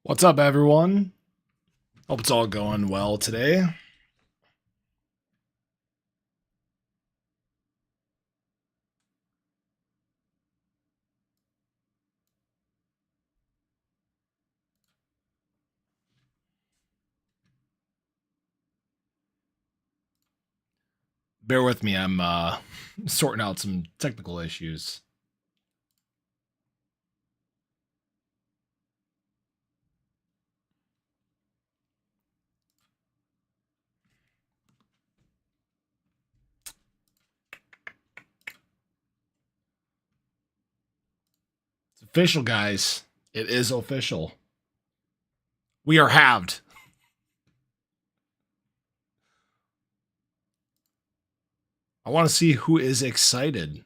What's up, everyone? Hope it's all going well today. Bear with me, I'm sorting out some technical issues. It's official, guys. It is official. We are halved. I want to see who is excited.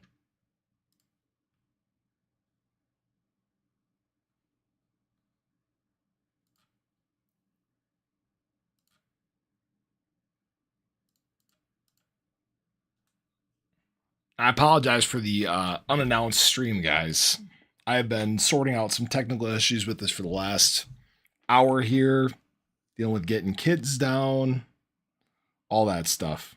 I apologize for the unannounced stream, guys. I have been sorting out some technical issues with this for the last hour here, dealing with getting kids down, all that stuff.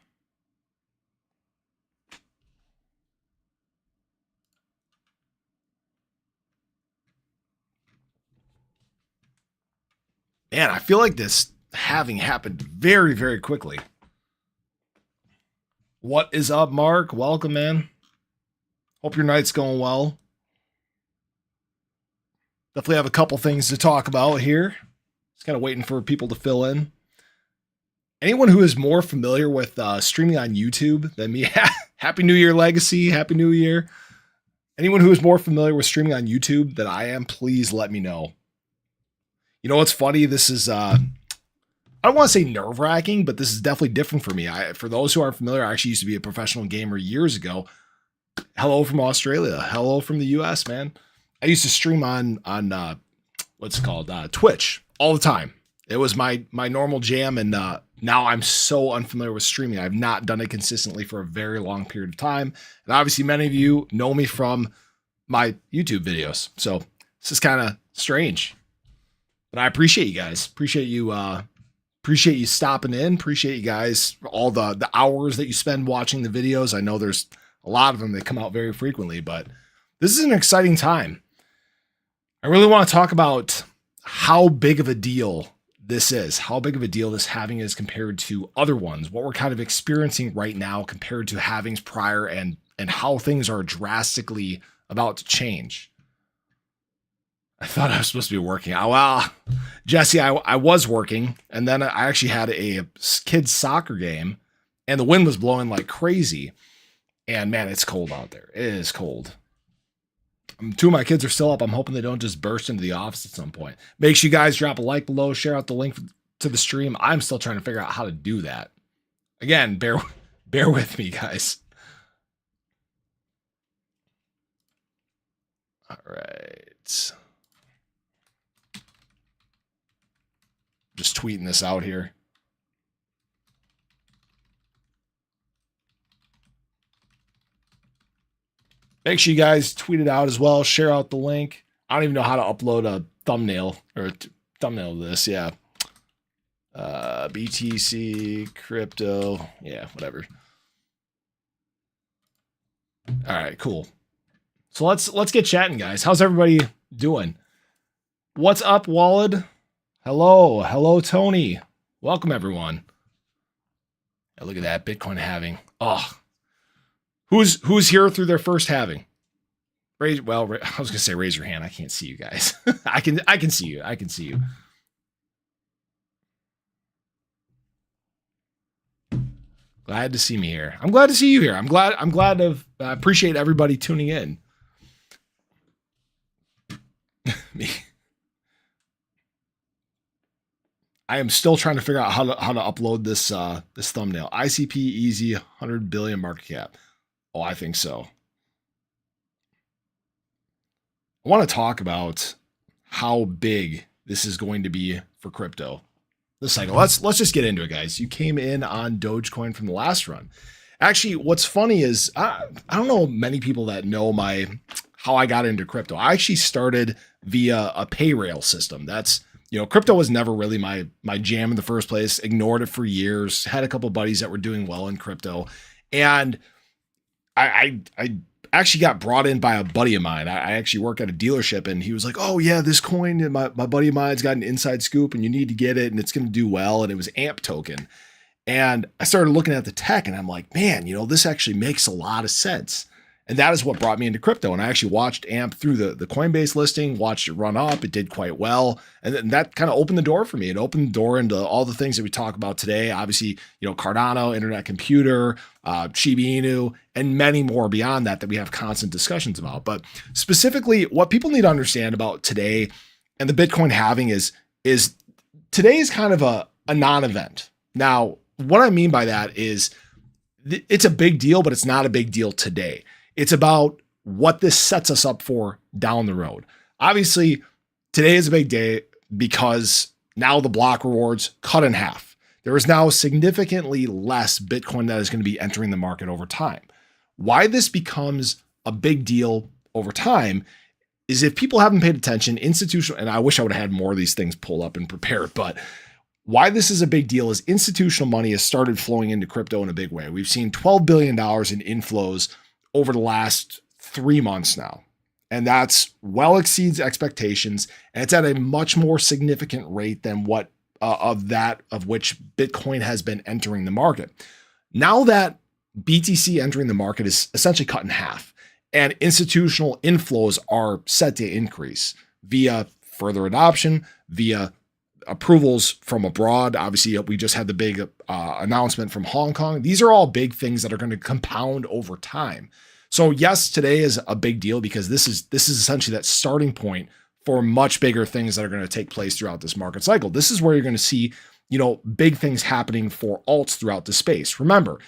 Man, I feel like this having happened very, very quickly. What is up, Mark? Welcome, man. Hope your night's going well. Definitely have a couple things to talk about here. Just kind of waiting for people to fill in. Anyone who is more familiar with streaming on YouTube than me, Happy New Year, Legacy. Happy New Year. Anyone who is more familiar with streaming on YouTube than I am, please let me know. You know what's funny? This is, I don't want to say nerve-wracking, but this is definitely different for me. For those who aren't familiar, I actually used to be a professional gamer years ago. Hello from Australia. Hello from the US, man. I used to stream on what's it called? Twitch all the time. It was my normal jam, and now I'm so unfamiliar with streaming. I've not done it consistently for a very long period of time. And obviously many of you know me from my YouTube videos. So this is kind of strange. But I appreciate you guys. Appreciate you stopping in. Appreciate you guys for all the hours that you spend watching the videos. I know there's a lot of them that come out very frequently, but this is an exciting time. I really want to talk about how big of a deal this is, how big of a deal this halving is compared to other ones, what we're kind of experiencing right now compared to halvings prior, and how things are drastically about to change. I thought I was supposed to be working. Well, Jesse, I was working, and then I actually had a kids soccer game, and the wind was blowing like crazy. And man, it's cold out there. It is cold. Two of my kids are still up. I'm hoping they don't just burst into the office at some point. Make sure you guys drop a like below, share out the link to the stream. I'm still trying to figure out how to do that. Again, bear with me, guys. All right. Just tweeting this out here. Make sure you guys tweet it out as well. Share out the link. I don't even know how to upload a thumbnail or thumbnail of this. Yeah. BTC, crypto. Yeah, whatever. All right, cool. So let's get chatting, guys. How's everybody doing? What's up, Wallad? Hello, Tony. Welcome, everyone. Yeah, look at that Bitcoin halving. Oh, who's here through their first halving? I was gonna say raise your hand. I can't see you guys. I can see you. I can see you. Glad to see me here. I'm glad to see you here. I'm glad to appreciate everybody tuning in. Me. I am still trying to figure out how to upload this this thumbnail. ICP easy, 100 billion market cap. Oh, I think so. I want to talk about how big this is going to be for crypto this cycle. Let's just get into it, guys. You came in on Dogecoin from the last run. Actually, what's funny is I don't know many people that know how I got into crypto. I actually started via a pay rail system. That's Crypto was never really my jam in the first place. Ignored it for years. Had a couple buddies that were doing well in crypto, and I actually got brought in by a buddy of mine. I actually work at a dealership, and he was like, "Oh yeah, this coin, and my buddy of mine's got an inside scoop, and you need to get it, and it's going to do well." And it was AMP token, and I started looking at the tech, and I'm like, "Man, this actually makes a lot of sense." And that is what brought me into crypto. And I actually watched AMP through the Coinbase listing, watched it run up. It did quite well. And then that kind of opened the door for me. It opened the door into all the things that we talk about today. Obviously, Cardano, Internet Computer, Shiba Inu, and many more beyond that we have constant discussions about. But specifically, what people need to understand about today and the Bitcoin halving is today is kind of a non-event. Now, what I mean by that is it's a big deal, but it's not a big deal today. It's about what this sets us up for down the road. Obviously, today is a big day because now the block rewards cut in half. There is now significantly less Bitcoin that is going to be entering the market over time. Why this becomes a big deal over time is if people haven't paid attention, institutional, and I wish I would have had more of these things pulled up and prepared, but why this is a big deal is institutional money has started flowing into crypto in a big way. We've seen $12 billion in inflows over the last 3 months now. And that's well exceeds expectations. And it's at a much more significant rate than what of which Bitcoin has been entering the market. Now that BTC entering the market is essentially cut in half, and institutional inflows are set to increase via further adoption, via approvals from abroad. Obviously, we just had the big announcement from Hong Kong. These are all big things that are going to compound over time. So yes, today is a big deal because this is essentially that starting point for much bigger things that are going to take place throughout this market cycle. This is where you're going to see, big things happening for alts throughout the space. Remember,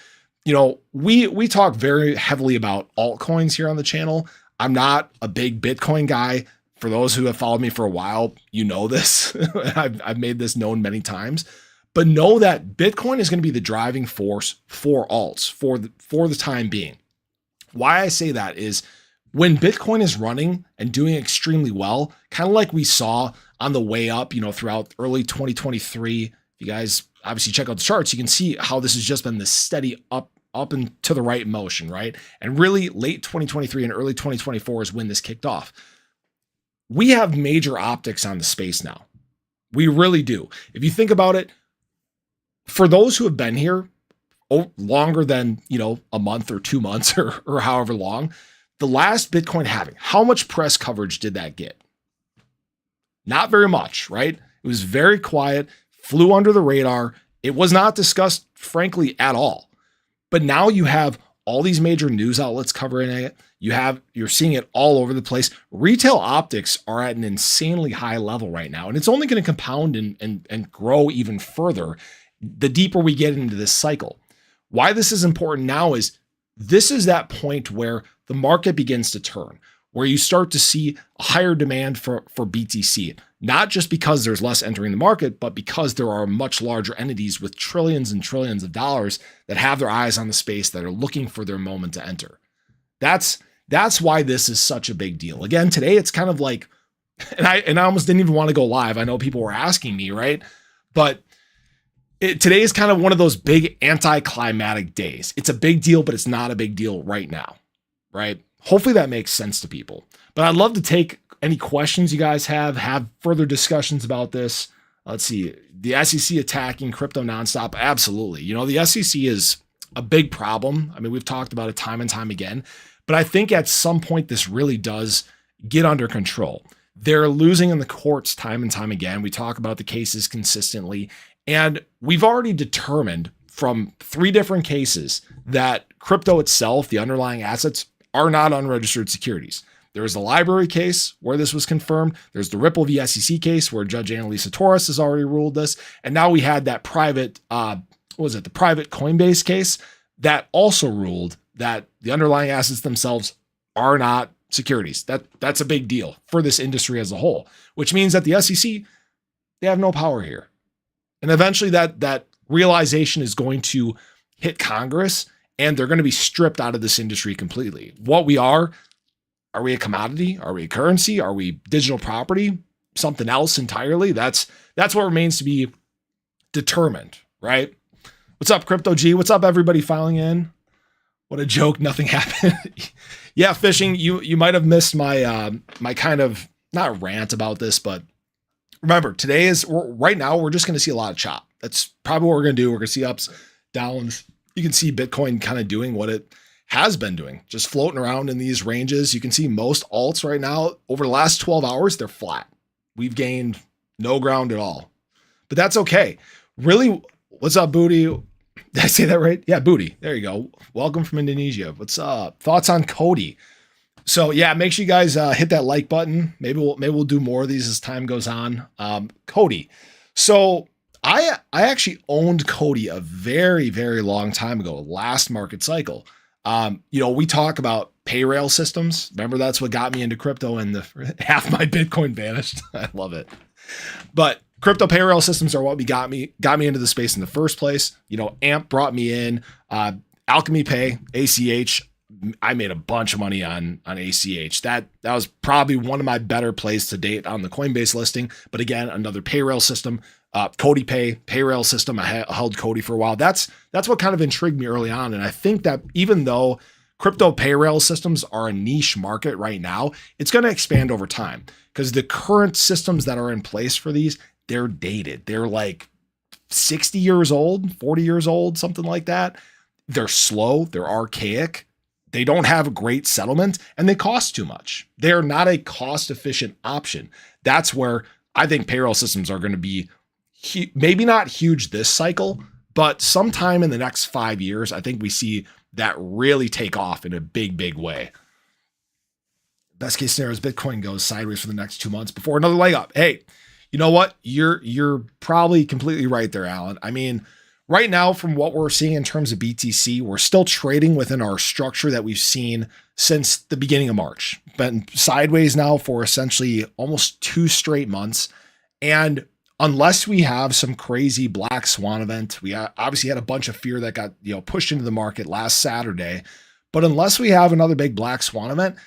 we talk very heavily about altcoins here on the channel. I'm not a big Bitcoin guy. For those who have followed me for a while, this. I've made this known many times. But know that Bitcoin is going to be the driving force for alts for the time being. Why I say that is when Bitcoin is running and doing extremely well, kind of like we saw on the way up, throughout early 2023. If you guys obviously check out the charts, you can see how this has just been this steady up and to the right motion, right? And really late 2023 and early 2024 is when this kicked off. We have major optics on the space now. We really do. If you think about it, for those who have been here longer than, a month or 2 months or however long, the last Bitcoin halving, how much press coverage did that get? Not very much, right? It was very quiet, flew under the radar. It was not discussed, frankly, at all. But now you have all these major news outlets covering it. You're seeing it all over the place. Retail optics are at an insanely high level right now, and it's only going to compound and grow even further the deeper we get into this cycle. Why this is important now is this is that point where the market begins to turn, where you start to see a higher demand for BTC, not just because there's less entering the market, but because there are much larger entities with trillions and trillions of dollars that have their eyes on the space that are looking for their moment to enter. That's why this is such a big deal. Again, today it's kind of like, and I almost didn't even want to go live. I know people were asking me, right? But today is kind of one of those big anticlimactic days. It's a big deal, but it's not a big deal right now, right? Hopefully that makes sense to people. But I'd love to take any questions you guys have further discussions about this. Let's see, the SEC attacking crypto nonstop. Absolutely. The SEC is a big problem. I mean, we've talked about it time and time again, but I think at some point this really does get under control. They're losing in the courts time and time again. We talk about the cases consistently, and we've already determined from 3 different cases that crypto itself, the underlying assets, are not unregistered securities. There was the library case where this was confirmed. There's the Ripple v. SEC case where Judge Annalisa Torres has already ruled this. And now we had that private, the private Coinbase case that also ruled that the underlying assets themselves are not securities. That's a big deal for this industry as a whole, which means that the SEC, they have no power here. And eventually that realization is going to hit Congress, and they're going to be stripped out of this industry completely. What we are we a commodity? Are we a currency? Are we digital property? something else entirely, that's what remains to be determined, right? What's up, Crypto G? What's up, everybody filing in? What a joke, nothing happened. Yeah, fishing, you might have missed my my kind of, not rant about this, but remember, right now, we're just going to see a lot of chop. That's probably what we're going to do. We're going to see ups, downs. You can see Bitcoin kind of doing what it has been doing, just floating around in these ranges. You can see most alts right now, over the last 12 hours, they're flat. We've gained no ground at all, but that's okay. Really, what's up, Booty? Did I say that right? Yeah, Booty. There you go. Welcome from Indonesia. What's up? Thoughts on Cody? So yeah, make sure you guys hit that like button. Maybe we'll do more of these as time goes on. Cody. So I actually owned Cody a very, very long time ago, last market cycle. We talk about pay rail systems. Remember, that's what got me into crypto, and half my Bitcoin vanished. I love it. But crypto pay rail systems are what got me into the space in the first place. AMP brought me in, Alchemy Pay, ACH. I made a bunch of money on ACH. That was probably one of my better plays to date on the Coinbase listing. But again, another pay rail system, Cody pay rail system. I held Cody for a while. That's what kind of intrigued me early on. And I think that even though crypto pay rail systems are a niche market right now, it's going to expand over time, because the current systems that are in place for these, they're dated. They're like 60 years old, 40 years old, something like that. They're slow. They're archaic. They don't have a great settlement, and they cost too much. They're not a cost-efficient option. That's where I think payroll systems are going to be maybe not huge this cycle, but sometime in the next 5 years, I think we see that really take off in a big, big way. Best case scenario is Bitcoin goes sideways for the next 2 months before another leg up. Hey, you know what? You're probably completely right there, Alan. I mean, right now, from what we're seeing in terms of BTC, we're still trading within our structure that we've seen since the beginning of March. Been sideways now for essentially almost 2 straight months. And unless we have some crazy black swan event, we obviously had a bunch of fear that got pushed into the market last Saturday. But unless we have another big black swan event,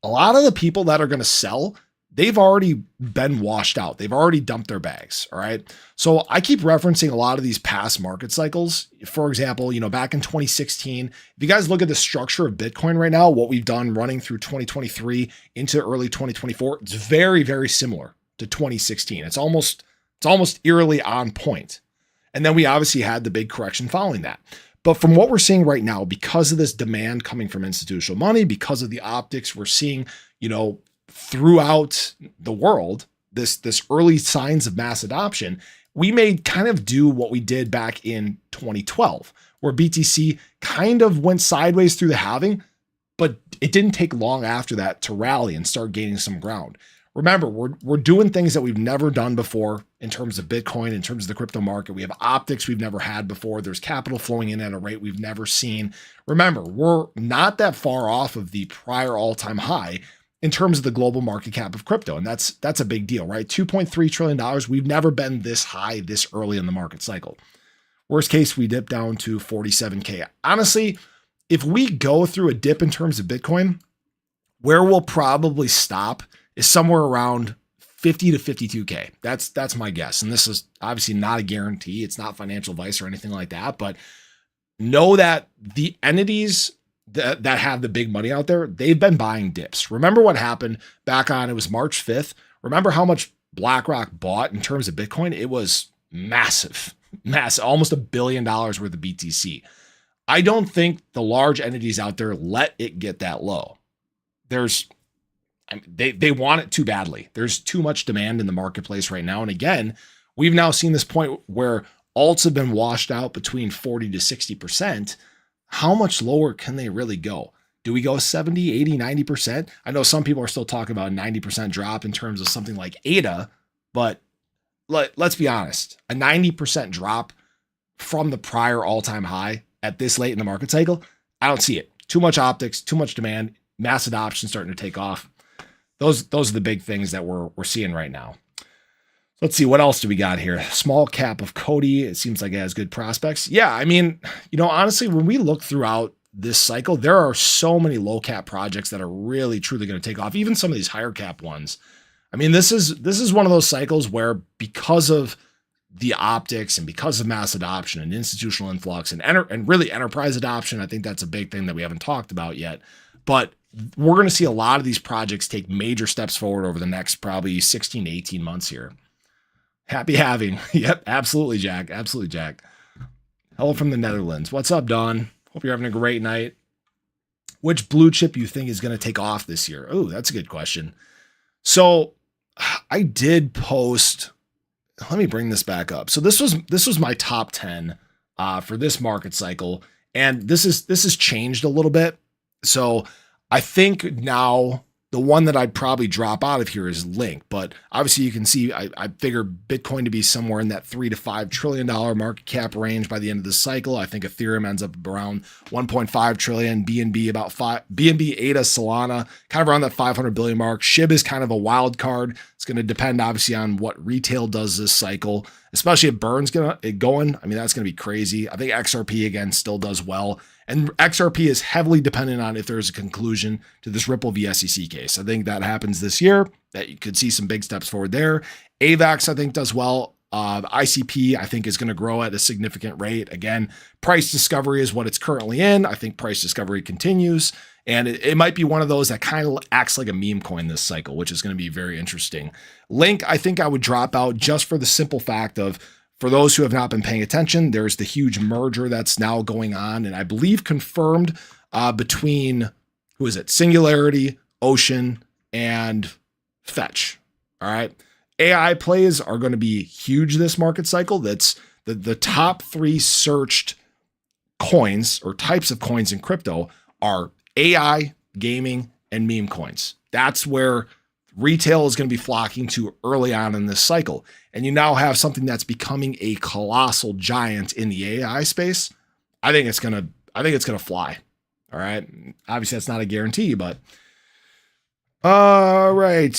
a lot of the people that are going to sell, they've already been washed out. They've already dumped their bags. All right. So I keep referencing a lot of these past market cycles. For example, back in 2016, if you guys look at the structure of Bitcoin right now, what we've done running through 2023 into early 2024, it's very, very similar to 2016. It's almost eerily on point. And then we obviously had the big correction following that. But from what we're seeing right now, because of this demand coming from institutional money, because of the optics we're seeing, throughout the world, this early signs of mass adoption, we may kind of do what we did back in 2012, where BTC kind of went sideways through the halving, but it didn't take long after that to rally and start gaining some ground. Remember, we're doing things that we've never done before in terms of Bitcoin, in terms of the crypto market. We have optics we've never had before. There's capital flowing in at a rate we've never seen. Remember, we're not that far off of the prior all-time high in terms of the global market cap of crypto. And that's a big deal, right? $2.3 trillion. We've never been this high this early in the market cycle. Worst case, we dip down to 47K. Honestly, if we go through a dip in terms of Bitcoin, where we'll probably stop is somewhere around 50 to 52K. That's my guess. And this is obviously not a guarantee. It's not financial advice or anything like that, but know that the entities that have the big money out there, they've been buying dips. Remember what happened back on, it was March 5th. Remember how much BlackRock bought in terms of Bitcoin? It was massive, almost $1 billion worth of BTC. I don't think the large entities out there let it get that low. They want it too badly. There's too much demand in the marketplace right now. And again, we've now seen this point where alts have been washed out between 40 to 60%. How much lower can they really go? Do we go 70, 80, 90%? I know some people are still talking about a 90% drop in terms of something like ADA, but let's be honest, a 90% drop from the prior all-time high at this late in the market cycle, I don't see it. Too much optics, too much demand, mass adoption starting to take off. Those are the big things that we're seeing right now. Let's see, what else do we got here? Small cap of Cody. It seems like it has good prospects. Yeah, I mean, honestly, when we look throughout this cycle, there are so many low cap projects that are really, truly going to take off. Even some of these higher cap ones. I mean, this is one of those cycles where because of the optics and because of mass adoption and institutional influx and really enterprise adoption, I think that's a big thing that we haven't talked about yet. But we're going to see a lot of these projects take major steps forward over the next probably 16 to 18 months here. Happy having. Yep, absolutely, Jack. Absolutely, Jack. Hello from the Netherlands. What's up, Don? Hope you're having a great night. Which blue chip you think is going to take off this year? Oh, that's a good question. So I did post, let me bring this back up. So this was my top 10 for this market cycle. And this has changed a little bit. So I think now the one that I'd probably drop out of here is Link, but obviously you can see I figure Bitcoin to be somewhere in that $3 to $5 trillion market cap range by the end of the cycle. I think Ethereum ends up around 1.5 trillion, BNB about 5, BNB, ADA, Solana kind of around that 500 billion mark. SHIB is kind of a wild card. It's going to depend obviously on what retail does this cycle, especially if Burn's going. I mean, that's going to be crazy. I think XRP again still does well. And XRP is heavily dependent on if there's a conclusion to this Ripple v SEC case. I think that happens this year, that you could see some big steps forward there. AVAX, I think, does well. ICP, I think, is going to grow at a significant rate. Again, price discovery is what it's currently in. I think price discovery continues. And it might be one of those that kind of acts like a meme coin this cycle, which is going to be very interesting. Link, I think I would drop out just for the simple fact of, for those who have not been paying attention, there's the huge merger that's now going on, and I believe confirmed between, who is it? Singularity, Ocean, and Fetch. All right. AI plays are going to be huge this market cycle. That's the top 3 searched coins or types of coins in crypto are AI, gaming, and meme coins. That's where retail is going to be flocking to early on in this cycle. And you now have something that's becoming a colossal giant in the AI space. I think it's going to fly. All right. Obviously that's not a guarantee, but all right.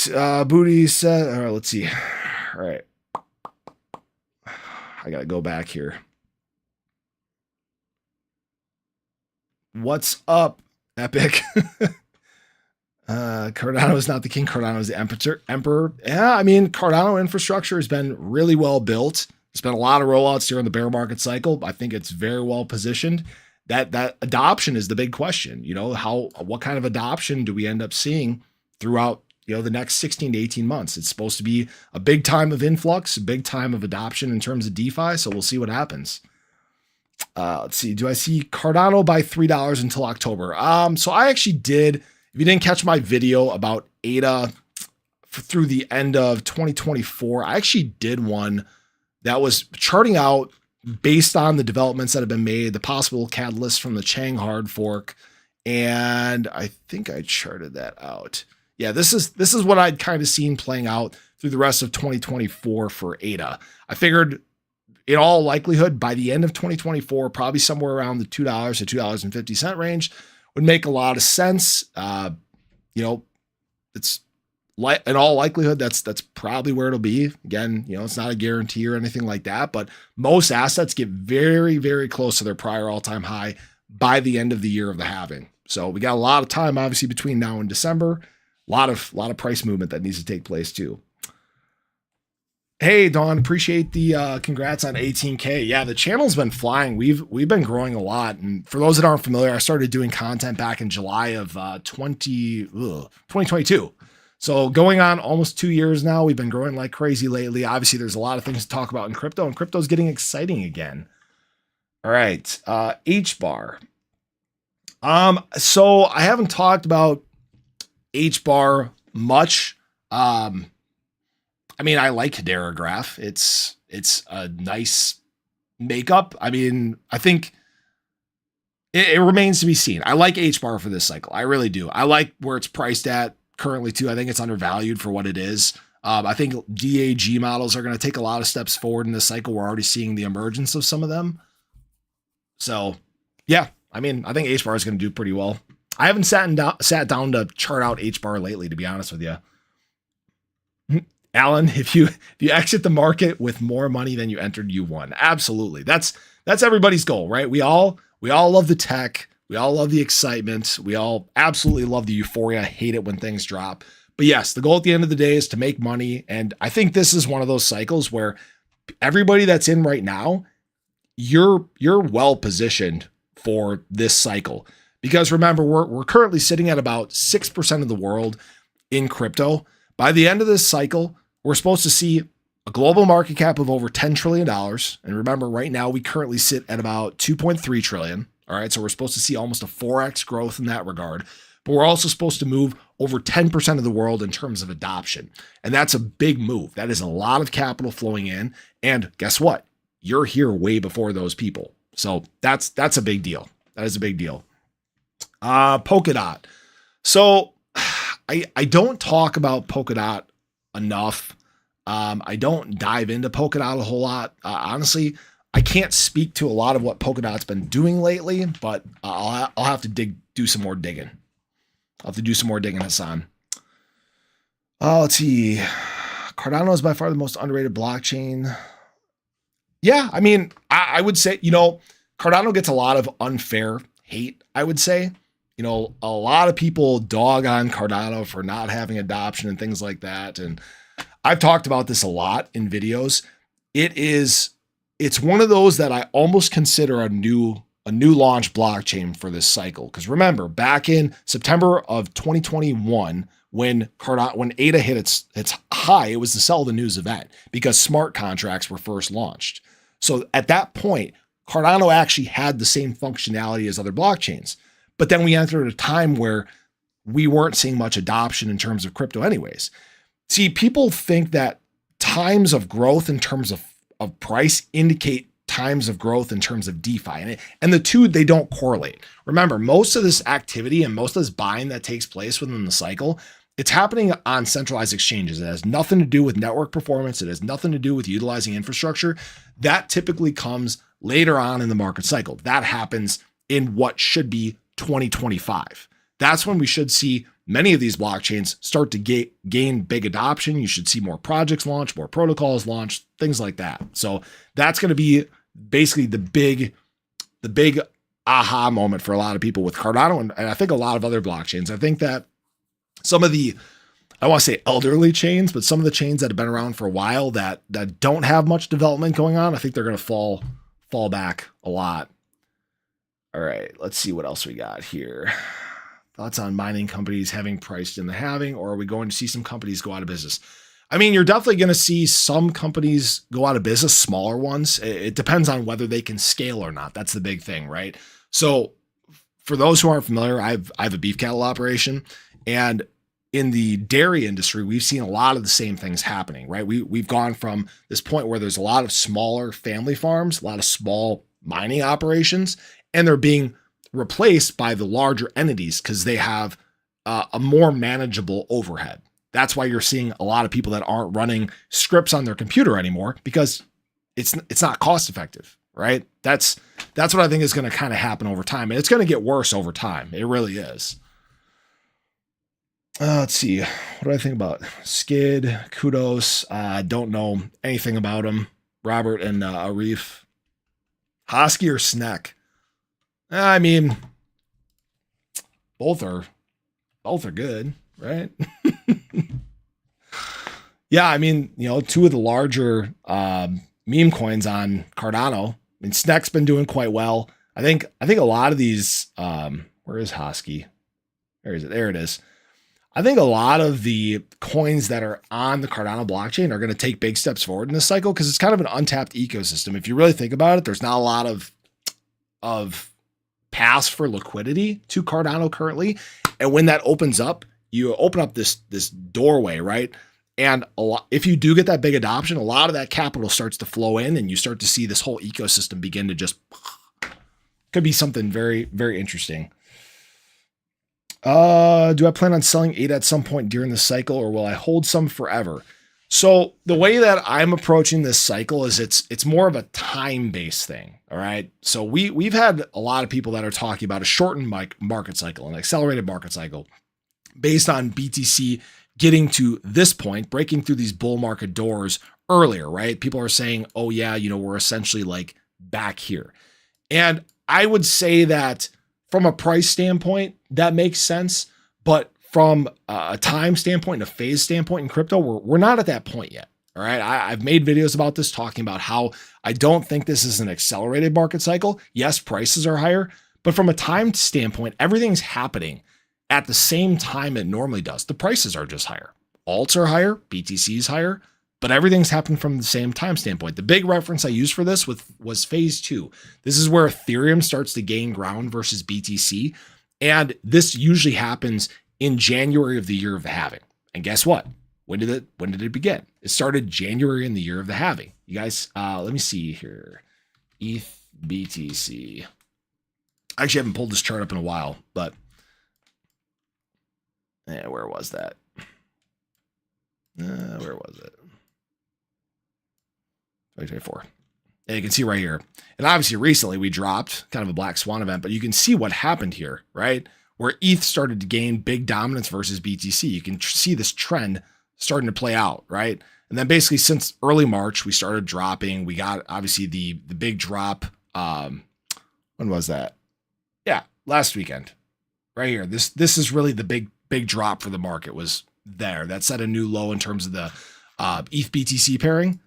Booty said, all right, let's see. All right. I got to go back here. What's up, Epic? Cardano is not the king. Cardano is the emperor. Yeah, I mean, Cardano infrastructure has been really well built. There's been a lot of rollouts during the bear market cycle. I think it's very well positioned. That adoption is the big question. You know, what kind of adoption do we end up seeing throughout, the next 16 to 18 months? It's supposed to be a big time of influx, a big time of adoption in terms of DeFi. So we'll see what happens. Let's see. Do I see Cardano by $3 until October? So I actually did. If you didn't catch my video about ADA through the end of 2024, I actually did one that was charting out based on the developments that have been made, the possible catalysts from the Chang hard fork. And I think I charted that out. Yeah, this is what I'd kind of seen playing out through the rest of 2024 for ADA. I figured in all likelihood, by the end of 2024, probably somewhere around the $2 to $2.50 range would make a lot of sense. It's in all likelihood, that's probably where it'll be. Again, it's not a guarantee or anything like that, but most assets get very, very close to their prior all-time high by the end of the year of the halving. So we got a lot of time, obviously, between now and December. A lot of price movement that needs to take place too. Hey, Dawn, appreciate the congrats on 18K. Yeah, the channel's been flying. We've been growing a lot. And for those that aren't familiar, I started doing content back in July of 2022. So going on almost 2 years now, we've been growing like crazy lately. Obviously, there's a lot of things to talk about in crypto, and crypto's getting exciting again. All right, HBAR. So I haven't talked about HBAR much. I mean, I like Hedera Graph. It's a nice makeup. I mean, I think it remains to be seen. I like HBAR for this cycle. I really do. I like where it's priced at currently too. I think it's undervalued for what it is. I think DAG models are going to take a lot of steps forward in this cycle. We're already seeing the emergence of some of them. So yeah, I mean, I think HBAR is going to do pretty well. I haven't sat down to chart out HBAR lately, to be honest with you. Alan, if you exit the market with more money than you entered, you won. Absolutely. That's everybody's goal, right? We all love the tech. We all love the excitement. We all absolutely love the euphoria. Hate it when things drop. But yes, the goal at the end of the day is to make money. And I think this is one of those cycles where everybody that's in right now, you're well positioned for this cycle. Because remember, we're currently sitting at about 6% of the world in crypto. By the end of this cycle, we're supposed to see a global market cap of over $10 trillion. And remember, right now, we currently sit at about 2.3 trillion. All right. So we're supposed to see almost a 4x growth in that regard. But we're also supposed to move over 10% of the world in terms of adoption. And that's a big move. That is a lot of capital flowing in. And guess what? You're here way before those people. So that's a big deal. That is a big deal. Polkadot. So I don't talk about Polkadot enough. I don't dive into Polkadot a whole lot. Honestly, I can't speak to a lot of what Polkadot's been doing lately, but I'll have to do some more digging. I'll have to do some more digging, Hassan. Let's see. Cardano is by far the most underrated blockchain. Yeah, I mean, I would say, Cardano gets a lot of unfair hate, I would say. A lot of people dog on Cardano for not having adoption and things like that. And I've talked about this a lot in videos. It's one of those that I almost consider a new launch blockchain for this cycle. Because remember, back in September of 2021, when ADA hit its high, it was the sell the news event because smart contracts were first launched. So at that point, Cardano actually had the same functionality as other blockchains. But then we entered a time where we weren't seeing much adoption in terms of crypto anyways. See, people think that times of growth in terms of price indicate times of growth in terms of DeFi. And the two, they don't correlate. Remember, most of this activity and most of this buying that takes place within the cycle, it's happening on centralized exchanges. It has nothing to do with network performance. It has nothing to do with utilizing infrastructure. That typically comes later on in the market cycle. That happens in what should be 2025. That's when we should see many of these blockchains start to gain big adoption. You should see more projects launch, more protocols launch, things like that. So that's going to be basically the big aha moment for a lot of people with Cardano and I think a lot of other blockchains. I think that some of the, I want to say elderly chains, but some of the chains that have been around for a while that don't have much development going on, I think they're going to fall back a lot. All right, let's see what else we got here. Thoughts on mining companies having priced in the halving, or are we going to see some companies go out of business? I mean, you're definitely going to see some companies go out of business, smaller ones. It depends on whether they can scale or not. That's the big thing, right? So for those who aren't familiar, I have a beef cattle operation, and in the dairy industry, we've seen a lot of the same things happening, right? We've gone from this point where there's a lot of smaller family farms, a lot of small mining operations, and they're being replaced by the larger entities because they have a more manageable overhead. That's why you're seeing a lot of people that aren't running scripts on their computer anymore because it's not cost effective, right? That's what I think is going to kind of happen over time, and it's going to get worse over time. It really is. Let's see. What do I think about Skid? Kudos. Don't know anything about him. Robert and Arif. Hosky or Snek? I mean, both are good, right? Yeah, I mean, two of the larger meme coins on Cardano. I mean, Snek's been doing quite well. I think a lot of these. Where is Hosky? Where is it? There it is. I think a lot of the coins that are on the Cardano blockchain are going to take big steps forward in this cycle because it's kind of an untapped ecosystem. If you really think about it, there's not a lot of paths for liquidity to Cardano currently. And when that opens up, you open up this doorway, right? And if you do get that big adoption, a lot of that capital starts to flow in and you start to see this whole ecosystem begin to just, could be something very, very interesting. Do I plan on selling ADA at some point during the cycle, or will I hold some forever? So the way that I'm approaching this cycle is it's more of a time-based thing. All right. So we've had a lot of people that are talking about a shortened market cycle, an accelerated market cycle based on BTC getting to this point, breaking through these bull market doors earlier, right? People are saying, oh yeah, we're essentially like back here. And I would say that from a price standpoint, that makes sense. But from a time standpoint and a phase standpoint in crypto, we're not at that point yet. All right. I've made videos about this, talking about how I don't think this is an accelerated market cycle. Yes, prices are higher, but from a time standpoint, everything's happening at the same time it normally does. The prices are just higher. Alts are higher, BTC is higher, but everything's happening from the same time standpoint. The big reference I used for this was phase 2. This is where Ethereum starts to gain ground versus BTC. And this usually happens in January of the year of the halving. And guess what? When did it begin? It started January in the year of the halving. You guys, let me see here. ETH BTC. I actually haven't pulled this chart up in a while, but yeah, where was that? Where was it? 2024. And you can see right here. And obviously recently we dropped, kind of a black swan event, but you can see what happened here, right? Where ETH started to gain big dominance versus BTC. You can see this trend starting to play out, right? And then basically since early March, we started dropping. We got obviously the big drop. When was that? Yeah, last weekend, right here. This is really the big drop for the market was there. That set a new low in terms of the ETH BTC pairing.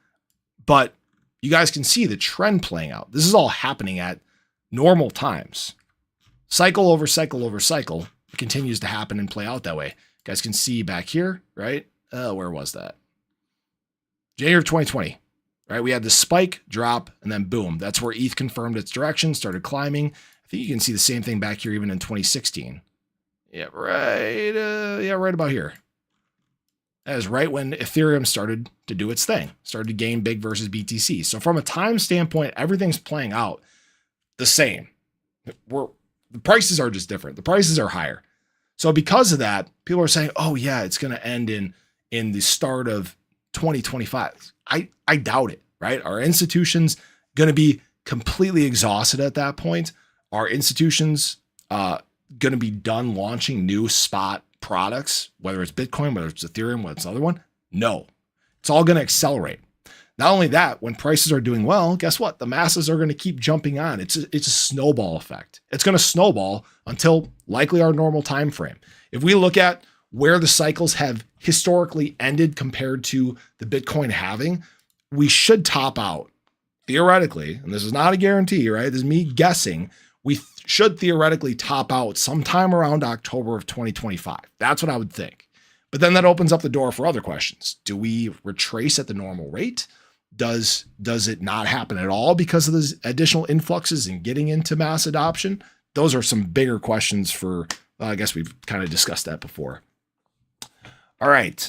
But you guys can see the trend playing out. This is all happening at normal times. Cycle over cycle over cycle. It continues to happen and play out that way. You guys can see back here, right? Where was that? January of 2020, right? We had the spike, drop, and then boom. That's where ETH confirmed its direction, started climbing. I think you can see the same thing back here even in 2016. Yeah, right. Right about here. That is right when Ethereum started to do its thing, started to gain big versus BTC. So from a time standpoint, everything's playing out the same. The prices are just different. The prices are higher. So because of that, people are saying, oh yeah, it's going to end in the start of 2025. I doubt it, right? Our institutions going to be completely exhausted at that point. Our institutions going to be done launching new spot products, whether it's Bitcoin, whether it's Ethereum, whether it's another one. No, it's all going to accelerate. Not only that, when prices are doing well, guess what? The masses are going to keep jumping on. It's a snowball effect. It's going to snowball until likely our normal time frame. If we look at where the cycles have historically ended compared to the Bitcoin halving, we should top out theoretically, and this is not a guarantee, right? This is me guessing. We should theoretically top out sometime around October of 2025. That's what I would think. But then that opens up the door for other questions. Do we retrace at the normal rate? Does it not happen at all because of those additional influxes and getting into mass adoption? Those are some bigger questions for, I guess we've kind of discussed that before. All right.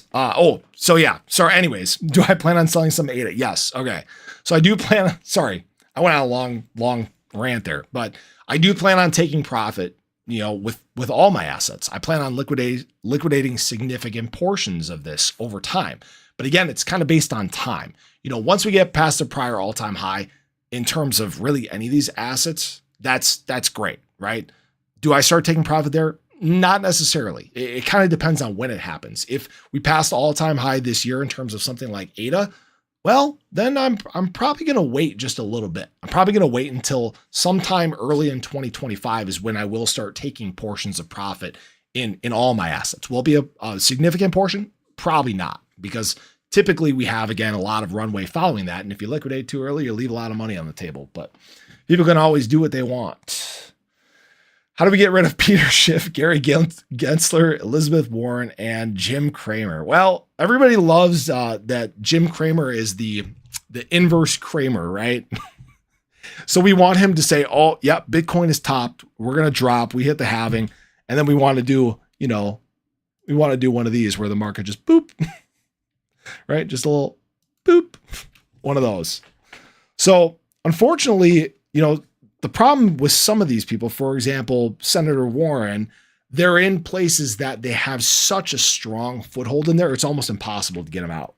Sorry. Anyways, do I plan on selling some ADA? Yes. Okay. So I do plan, sorry, I went on a long rant there, but I do plan on taking profit, with all my assets. I plan on liquidating significant portions of this over time. But again, it's kind of based on time. Once we get past the prior all-time high in terms of really any of these assets, that's great, right? Do I start taking profit there? Not necessarily. It kind of depends on when it happens. If we pass the all-time high this year in terms of something like ADA, well, then I'm probably going to wait just a little bit. I'm probably going to wait until sometime early in 2025 is when I will start taking portions of profit in all my assets. Will it be a significant portion? Probably not, because typically we have, again, a lot of runway following that. And if you liquidate too early, you leave a lot of money on the table. But people can always do what they want. How do we get rid of Peter Schiff, Gary Gensler, Elizabeth Warren, and Jim Cramer? Well, everybody loves that Jim Cramer is the inverse Cramer, right? So we want him to say, oh, yep, Bitcoin is topped. We're going to drop. We hit the halving. And then we want to do, one of these where the market just boop, right? Just a little boop, one of those. So unfortunately, the problem with some of these people, for example, Senator Warren, they're in places that they have such a strong foothold in there, it's almost impossible to get them out.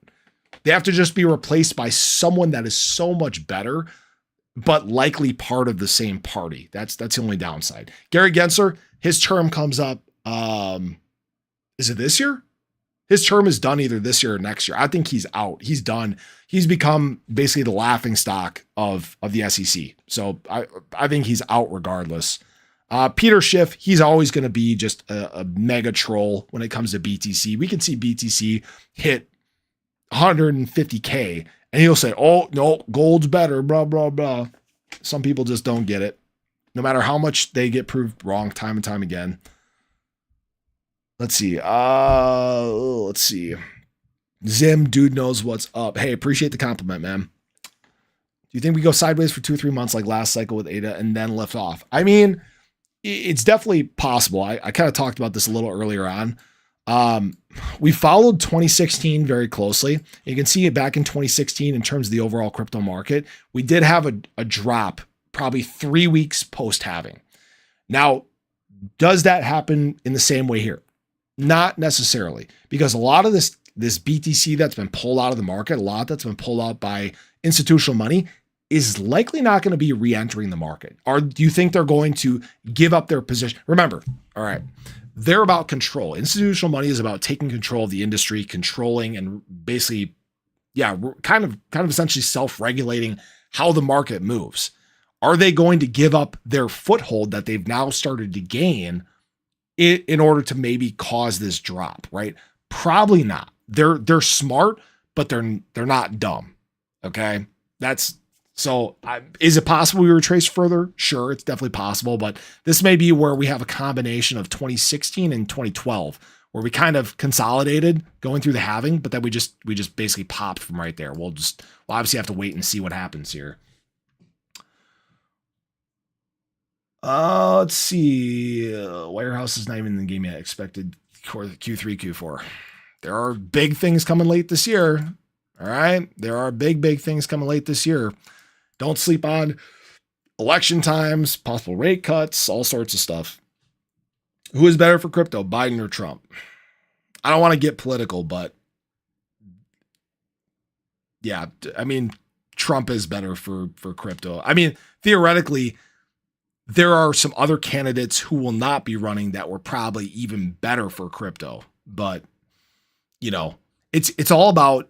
They have to just be replaced by someone that is so much better, but likely part of the same party. That's the only downside. Gary Gensler, his term comes up. Is it this year? His term is done either this year or next year. I think he's out. He's done. He's become basically the laughing stock of the SEC. So I think he's out regardless. Peter Schiff, he's always going to be just a mega troll when it comes to BTC. We can see BTC hit 150K and he'll say, oh, no, gold's better, blah, blah, blah. Some people just don't get it. No matter how much they get proved wrong time and time again. Let's see. Let's see. Zim, dude knows what's up. Hey, appreciate the compliment, man. Do you think we go sideways for 2 or 3 months like last cycle with ADA and then lift off? I mean, it's definitely possible. I kind of talked about this a little earlier on. We followed 2016 very closely. You can see it back in 2016 in terms of the overall crypto market. We did have a drop probably 3 weeks post halving. Now, does that happen in the same way here? Not necessarily, because a lot of this BTC that's been pulled out of the market, a lot that's been pulled out by institutional money is likely not going to be re-entering the market. Or do you think they're going to give up their position? Remember, all right, they're about control. Institutional money is about taking control of the industry, controlling and basically, yeah, kind of essentially self-regulating how the market moves. Are they going to give up their foothold that they've now started to gain in order to maybe cause this drop, right? Probably not. They're smart, but they're not dumb. Okay. So is it possible we retrace further? Sure. It's definitely possible, but this may be where we have a combination of 2016 and 2012, where we kind of consolidated going through the halving, but then we just basically popped from right there. We'll obviously have to wait and see what happens here. Let's see. Wirehouse is not even in the game yet. Expected Q3, Q4. There are big things coming late this year. All right. There are big things coming late this year. Don't sleep on election times, possible rate cuts, all sorts of stuff. Who is better for crypto, Biden or Trump? I don't want to get political, but yeah, I mean, Trump is better for crypto. I mean, theoretically, there are some other candidates who will not be running that were probably even better for crypto, but you know, it's all about,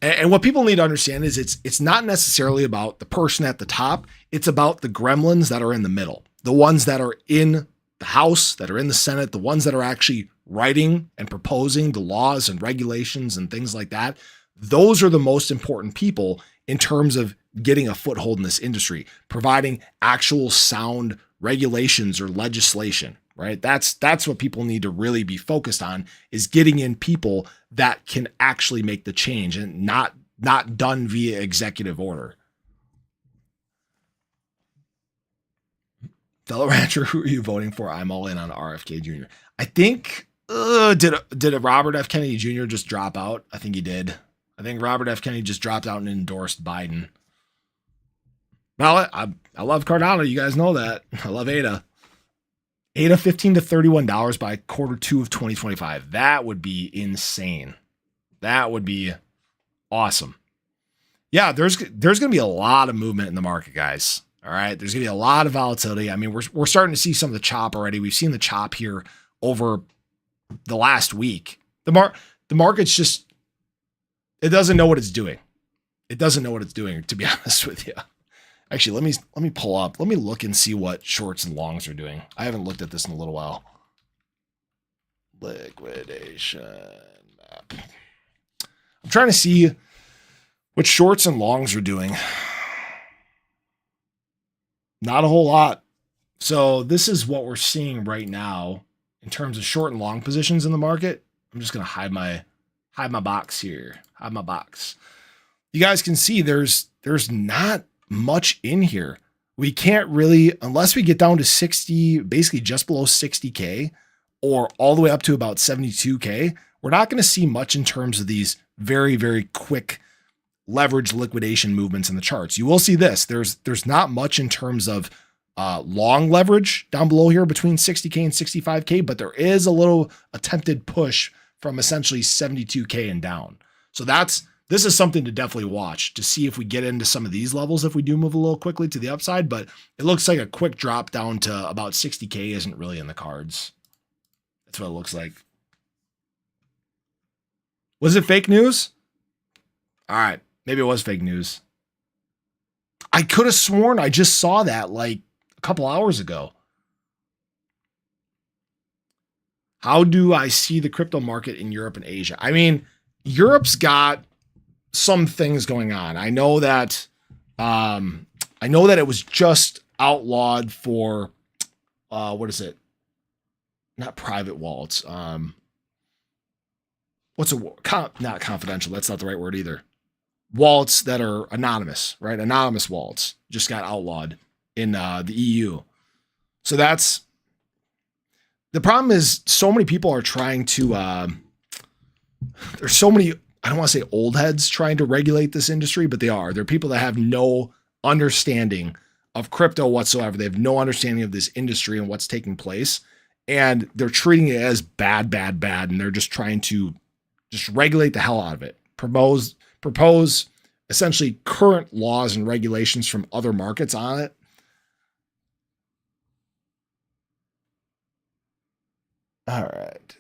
and what people need to understand is it's not necessarily about the person at the top. It's about the gremlins that are in the middle, the ones that are in the House, that are in the Senate, the ones that are actually writing and proposing the laws and regulations and things like that. Those are the most important people in terms of getting a foothold in this industry, providing actual sound regulations or legislation, right? That's what people need to really be focused on, is getting in people that can actually make the change and not done via executive order. Fellow rancher, who are you voting for? I'm all in on RFK Jr. I think, did Robert F. Kennedy Jr. just drop out? I think he did. I think Robert F. Kennedy just dropped out and endorsed Biden. Well, I love Cardano. You guys know that. I love ADA. ADA $15 to $31 by Q2 of 2025. That would be insane. That would be awesome. Yeah, there's going to be a lot of movement in the market, guys. All right, there's going to be a lot of volatility. I mean, we're starting to see some of the chop already. We've seen the chop here over the last week. The market's just, it doesn't know what it's doing. It doesn't know what it's doing, to be honest with you. Actually, let me pull up. Let me look and see what shorts and longs are doing. I haven't looked at this in a little while. Liquidation map. I'm trying to see what shorts and longs are doing. Not a whole lot. So this is what we're seeing right now in terms of short and long positions in the market. I'm just going to hide my box here. Hide my box. You guys can see there's not much in here. We can't really, unless we get down to 60, basically just below 60K or all the way up to about 72K, we're not going to see much in terms of these very, very quick leverage liquidation movements in the charts. You will see this. There's not much in terms of long leverage down below here between 60K and 65K, but there is a little attempted push from essentially 72K and down. So this is something to definitely watch to see if we get into some of these levels, if we do move a little quickly to the upside, but it looks like a quick drop down to about 60K isn't really in the cards. That's what it looks like. Was it fake news? All right. Maybe it was fake news. I could have sworn I just saw that like a couple hours ago. How do I see the crypto market in Europe and Asia? I mean, Europe's got some things going on. I know that it was just outlawed for what is it? Not private wallets. What's not confidential? That's not the right word either. Wallets that are anonymous, right? Anonymous wallets just got outlawed in the EU. So that's the problem. Is so many people are trying to. There's so many. I don't want to say old heads trying to regulate this industry, but they are. They're people that have no understanding of crypto whatsoever. They have no understanding of this industry and what's taking place, and they're treating it as bad, and they're just trying to just regulate the hell out of it. Propose essentially current laws and regulations from other markets on it. All right.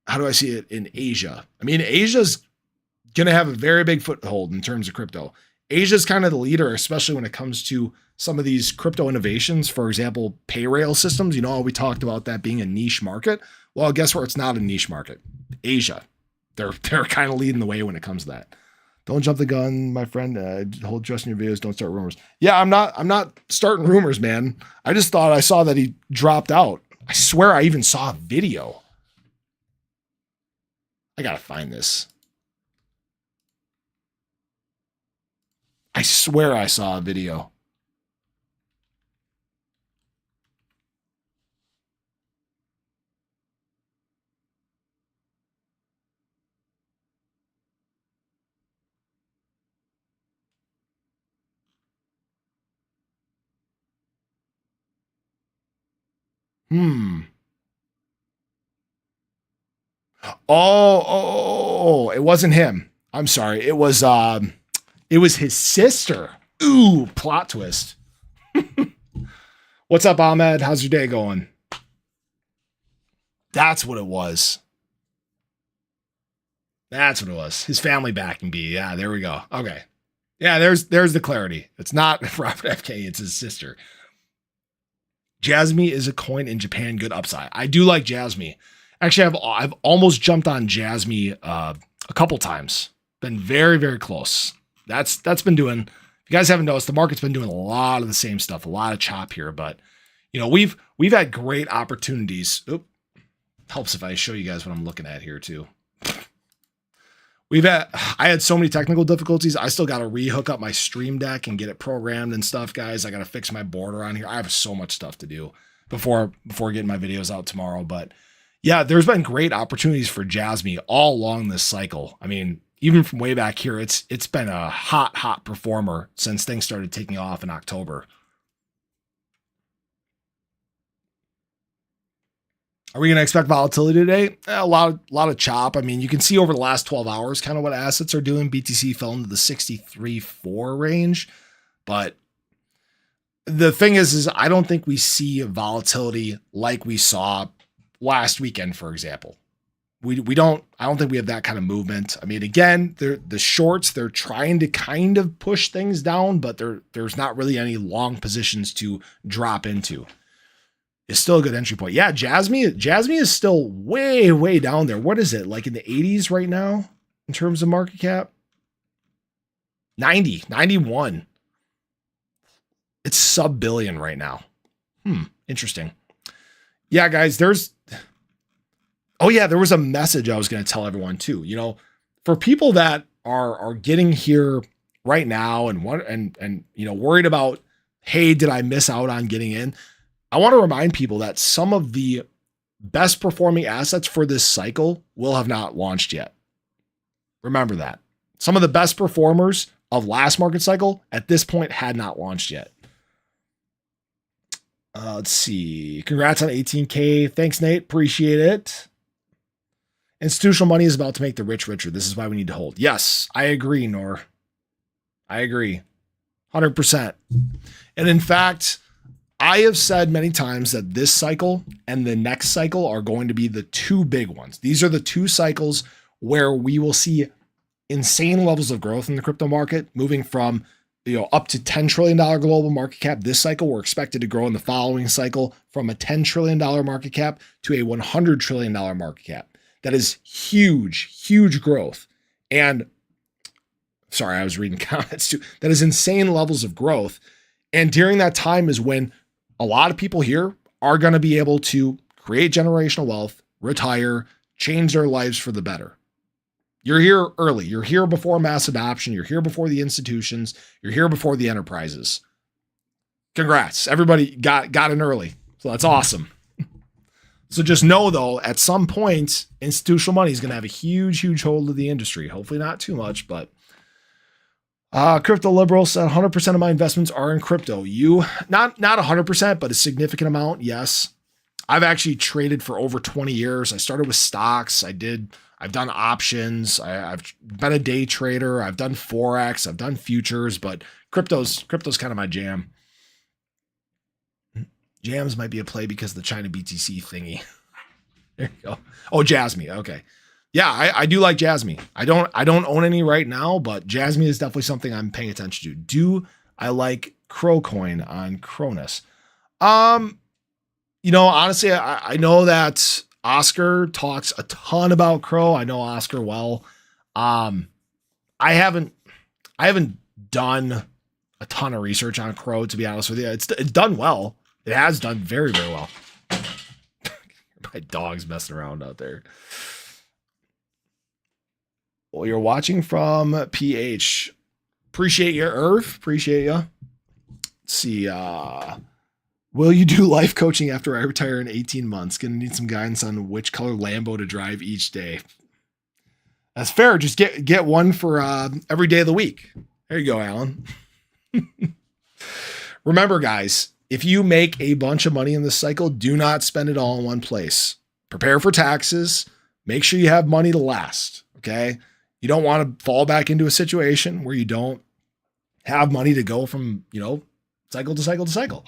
How do I see it in Asia? I mean, Asia's going to have a very big foothold in terms of crypto. Asia's kind of the leader, especially when it comes to some of these crypto innovations. For example, pay rail systems. You know, we talked about that being a niche market. Well, guess where it's not a niche market? Asia. They're kind of leading the way when it comes to that. Don't jump the gun, my friend. Hold trust in your videos. Don't start rumors. Yeah, I'm not starting rumors, man. I just thought I saw that he dropped out. I swear I even saw a video. I gotta find this. I swear I saw a video. Oh, it wasn't him. I'm sorry. It was his sister. Ooh, plot twist. What's up, Ahmed? How's your day going? That's what it was. That's what it was. His family backing B. Yeah, there we go. Okay. Yeah, there's the clarity. It's not Robert FK, it's his sister. Jasmy is a coin in Japan. Good upside. I do like Jasmy. Actually, I've almost jumped on Jasmy a couple times. Been very, very close. That's been doing. If you guys haven't noticed, the market's been doing a lot of the same stuff, a lot of chop here. But you know, we've had great opportunities. Oop, helps if I show you guys what I'm looking at here too. I had so many technical difficulties. I still got to rehook up my Stream Deck and get it programmed and stuff, guys. I got to fix my border on here. I have so much stuff to do before getting my videos out tomorrow. But yeah, there's been great opportunities for Jasmy all along this cycle. I mean, even from way back here, it's been a hot performer since things started taking off in October. Are we going to expect volatility today? A lot of chop. I mean, you can see over the last 12 hours kind of what assets are doing. BTC fell into the 63.4 range. But the thing is I don't think we see a volatility like we saw last weekend, for example. I don't think we have that kind of movement. I mean, again, the shorts, they're trying to kind of push things down, but there's not really any long positions to drop into. Is still a good entry point. Yeah, Jasmy is still way, way down there. What is it? Like in the 80s right now in terms of market cap? 90, 91. It's sub-billion right now. Interesting. Yeah, guys, there was a message I was going to tell everyone too. You know, for people that are getting here right now and you know, worried about, hey, did I miss out on getting in? I want to remind people that some of the best performing assets for this cycle will have not launched yet. Remember that. Some of the best performers of last market cycle at this point had not launched yet. Let's see. Congrats on 18K. Thanks, Nate. Appreciate it. Institutional money is about to make the rich richer. This is why we need to hold. Yes, I agree, Nor. I agree. 100%. And in fact, I have said many times that this cycle and the next cycle are going to be the two big ones. These are the two cycles where we will see insane levels of growth in the crypto market, moving from up to $10 trillion global market cap this cycle. We're expected to grow in the following cycle from a $10 trillion market cap to a $100 trillion market cap. That is huge growth. And sorry, I was reading comments too. That is insane levels of growth. And during that time is when a lot of people here are going to be able to create generational wealth, retire, change their lives for the better. You're here early. You're here before mass adoption. You're here before the institutions. You're here before the enterprises. Congrats. Everybody got in early. So that's awesome. So just know, though, at some point, institutional money is going to have a huge hold of the industry. Hopefully not too much, but crypto liberal said 100% of my investments are in crypto. You, not 100%, but a significant amount, yes. I've actually traded for over 20 years. I started with stocks. I've done options. I've been a day trader. I've done Forex. I've done futures, but crypto's kind of my jam. Jams might be a play because of the China BTC thingy. There you go. Oh, Jasmy. Okay. Yeah, I do like Jasmy. I don't own any right now, but Jasmy is definitely something I'm paying attention to. Do I like Crowcoin on Cronus? Honestly, I know that Oscar talks a ton about Crow. I know Oscar well. I haven't done a ton of research on Crow, to be honest with you. It's done well. It has done very well. My dog's messing around out there. Well, you're watching from PH. Appreciate your Earth. Appreciate you. Let's see. Will you do life coaching after I retire in 18 months? Gonna need some guidance on which color Lambo to drive each day. That's fair. Just get one for every day of the week. There you go, Alan. Remember, guys, if you make a bunch of money in this cycle, do not spend it all in one place. Prepare for taxes. Make sure you have money to last. Okay. You don't want to fall back into a situation where you don't have money to go from, cycle to cycle to cycle.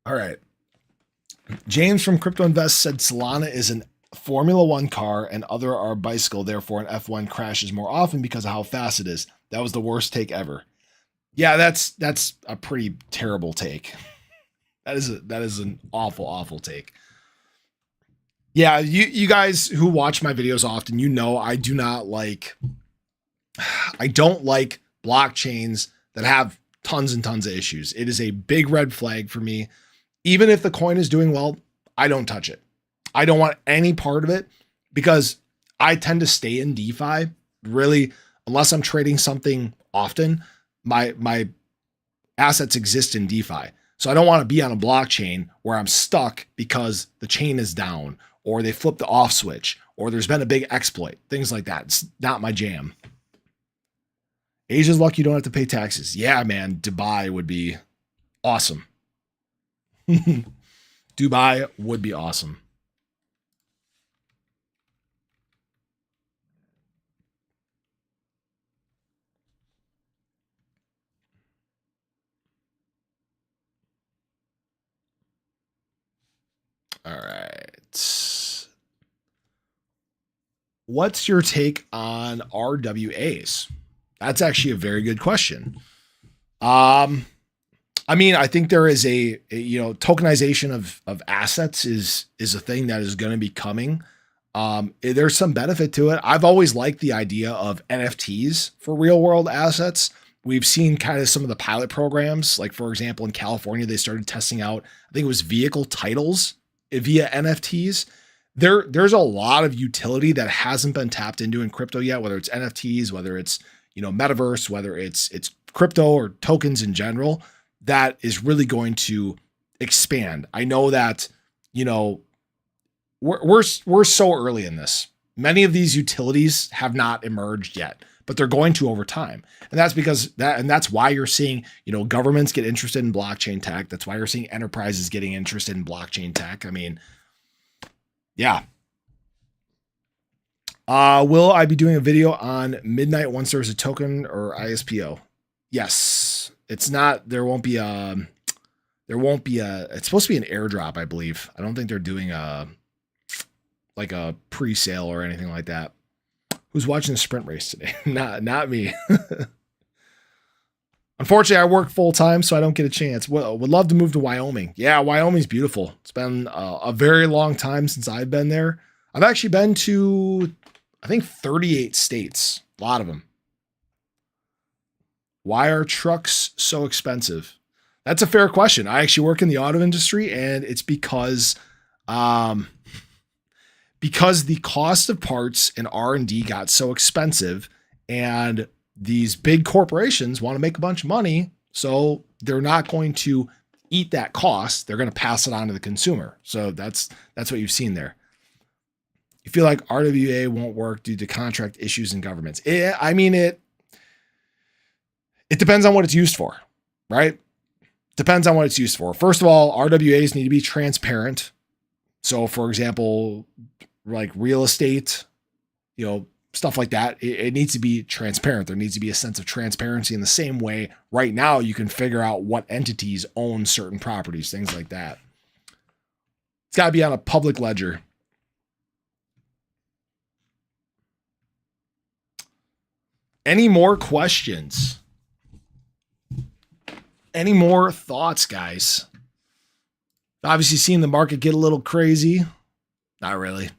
All right. James from Crypto Invest said Solana is an Formula One car and other are bicycle. Therefore, an F1 crashes more often because of how fast it is. That was the worst take ever. Yeah, that's a pretty terrible take. That is an awful take. Yeah, you guys who watch my videos often, I don't like blockchains that have tons and tons of issues. It is a big red flag for me. Even if the coin is doing well, I don't touch it. I don't want any part of it because I tend to stay in DeFi really, unless I'm trading something often. My assets exist in DeFi. So I don't want to be on a blockchain where I'm stuck because the chain is down or they flip the off switch or there's been a big exploit, things like that. It's not my jam. Asia's lucky you don't have to pay taxes. Yeah, man, Dubai would be awesome. Dubai would be awesome. All right. What's your take on RWAs? That's actually a very good question. I think there is a tokenization of assets is a thing that is going to be coming. There's some benefit to it. I've always liked the idea of NFTs for real world assets. We've seen kind of some of the pilot programs, like for example, in California, they started testing out, I think it was vehicle titles via NFTs. There's a lot of utility that hasn't been tapped into in crypto yet, whether it's NFTs, whether it's, metaverse, whether it's crypto or tokens in general, that is really going to expand. I know that, we're so early in this. Many of these utilities have not emerged yet, but they're going to over time. And that's because that's why you're seeing, governments get interested in blockchain tech. That's why you're seeing enterprises getting interested in blockchain tech. Yeah. Will I be doing a video on midnight once there's a token or ISPO? Yes. It's not, it's supposed to be an airdrop, I believe. I don't think they're doing a pre-sale or anything like that. Who's watching the sprint race today? Not me. Unfortunately, I work full time, so I don't get a chance. Well, would love to move to Wyoming. Yeah, Wyoming's beautiful. It's been a very long time since I've been there. I've actually been to, I think, 38 states. A lot of them. Why are trucks so expensive? That's a fair question. I actually work in the auto industry, and it's because the cost of parts and R&D got so expensive, and these big corporations want to make a bunch of money, so they're not going to eat that cost. They're going to pass it on to the consumer. So that's what you've seen there. You feel like RWA won't work due to contract issues in governments. It depends on what it's used for, right? Depends on what it's used for. First of all, RWAs need to be transparent. So, for example, like real estate, stuff like that, it needs to be transparent. There needs to be a sense of transparency in the same way right now you can figure out what entities own certain properties, things like that. It's got to be on a public ledger. Any more questions? Any more thoughts, guys? Obviously seen the market get a little crazy. Not really.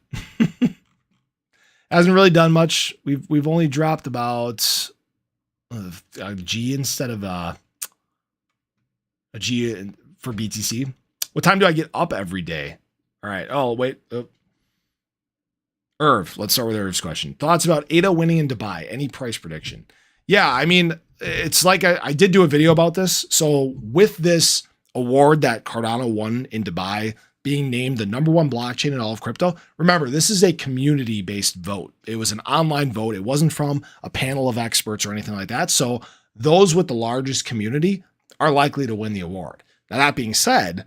Hasn't really done much. We've only dropped about a G instead of a G for BTC. What time do I get up every day? All right. Oh, wait. Irv, let's start with Irv's question. Thoughts about ADA winning in Dubai? Any price prediction? Yeah, I mean, it's like I did do a video about this. So with this award that Cardano won in Dubai, being named the #1 blockchain in all of crypto. Remember, this is a community-based vote. It was an online vote. It wasn't from a panel of experts or anything like that. So those with the largest community are likely to win the award. Now, that being said,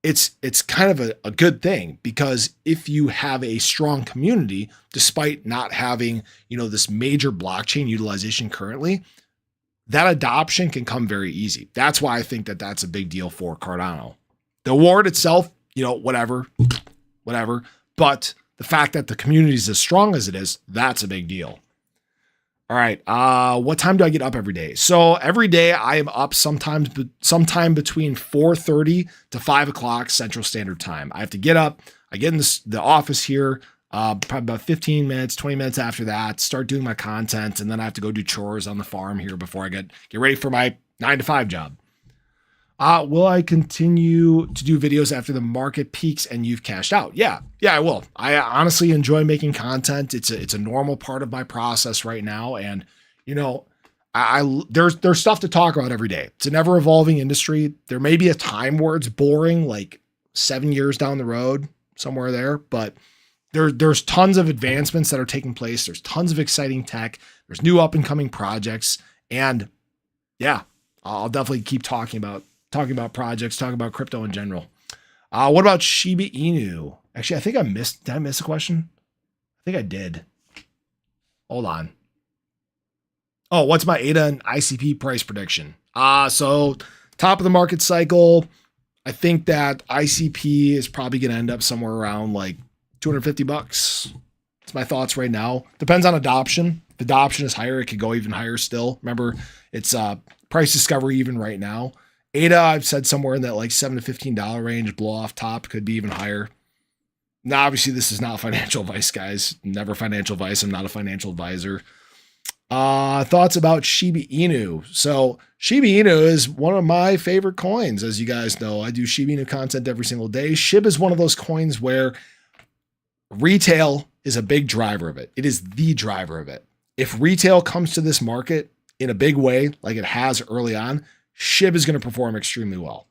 it's kind of a good thing, because if you have a strong community, despite not having, this major blockchain utilization currently, that adoption can come very easy. That's why I think that that's a big deal for Cardano. The award itself, whatever. But the fact that the community is as strong as it is, that's a big deal. All right. What time do I get up every day? So every day I am up sometime between 4:30 to 5 o'clock Central Standard Time. I have to get up. I get in the office here, probably about 15 minutes, 20 minutes after that, start doing my content. And then I have to go do chores on the farm here before I get ready for my 9 to 5 job. Will I continue to do videos after the market peaks and you've cashed out? Yeah, I will. I honestly enjoy making content. It's a normal part of my process right now. And, there's stuff to talk about every day. It's an ever evolving industry. There may be a time where it's boring, like 7 years down the road, somewhere there, but there's tons of advancements that are taking place. There's tons of exciting tech. There's new up and coming projects. And yeah, I'll definitely keep talking about projects, talking about crypto in general. What about Shiba Inu? Actually, I think did I miss a question? I think I did. Hold on. Oh, what's my ADA and ICP price prediction? So top of the market cycle, I think that ICP is probably going to end up somewhere around like $250. That's my thoughts right now. Depends on adoption. If adoption is higher, it could go even higher still. Remember, it's price discovery even right now. ADA, I've said somewhere in that like $7 to $15 range. Blow off top could be even higher. Now, obviously, this is not financial advice, guys. Never financial advice. I'm not a financial advisor. Thoughts about Shiba Inu. So Shiba Inu is one of my favorite coins. As you guys know, I do Shiba Inu content every single day. SHIB is one of those coins where retail is a big driver of it. It is the driver of it. If retail comes to this market in a big way, like it has early on, SHIB is going to perform extremely well.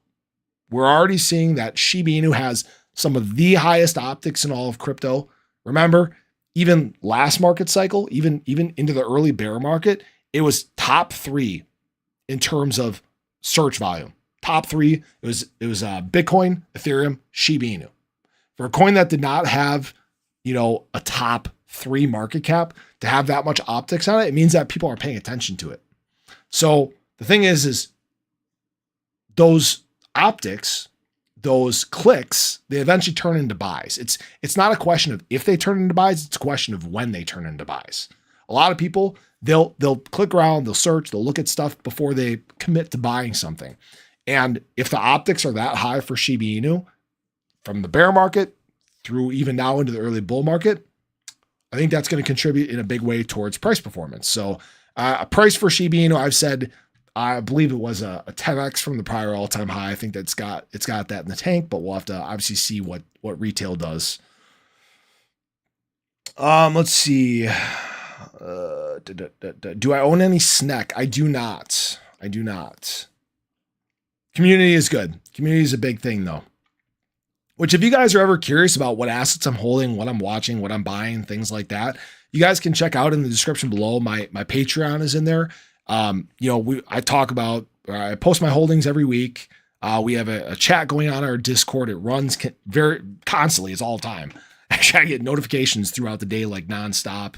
We're already seeing that Shiba Inu has some of the highest optics in all of crypto. Remember, even last market cycle, even into the early bear market, it was top 3 in terms of search volume. Top 3, it was Bitcoin, Ethereum, Shiba Inu. For a coin that did not have, a top 3 market cap, to have that much optics on it, it means that people are paying attention to it. So the thing is those optics, those clicks, they eventually turn into buys. It's not a question of if they turn into buys, it's a question of when they turn into buys. A lot of people, they'll click around, they'll search, they'll look at stuff before they commit to buying something. And if the optics are that high for Shiba Inu, from the bear market through even now into the early bull market, I think that's going to contribute in a big way towards price performance. So a price for Shiba Inu, I've said, I believe it was a 10x from the prior all-time high. I think it's got that in the tank, but we'll have to obviously see what retail does. Let's see. Do I own any snek? I do not. Community is good. Community is a big thing though. Which if you guys are ever curious about what assets I'm holding, what I'm watching, what I'm buying, things like that, you guys can check out in the description below. My Patreon is in there. I post my holdings every week. We have a chat going on our Discord. It runs very constantly. It's all the time. Actually, I get notifications throughout the day, like nonstop.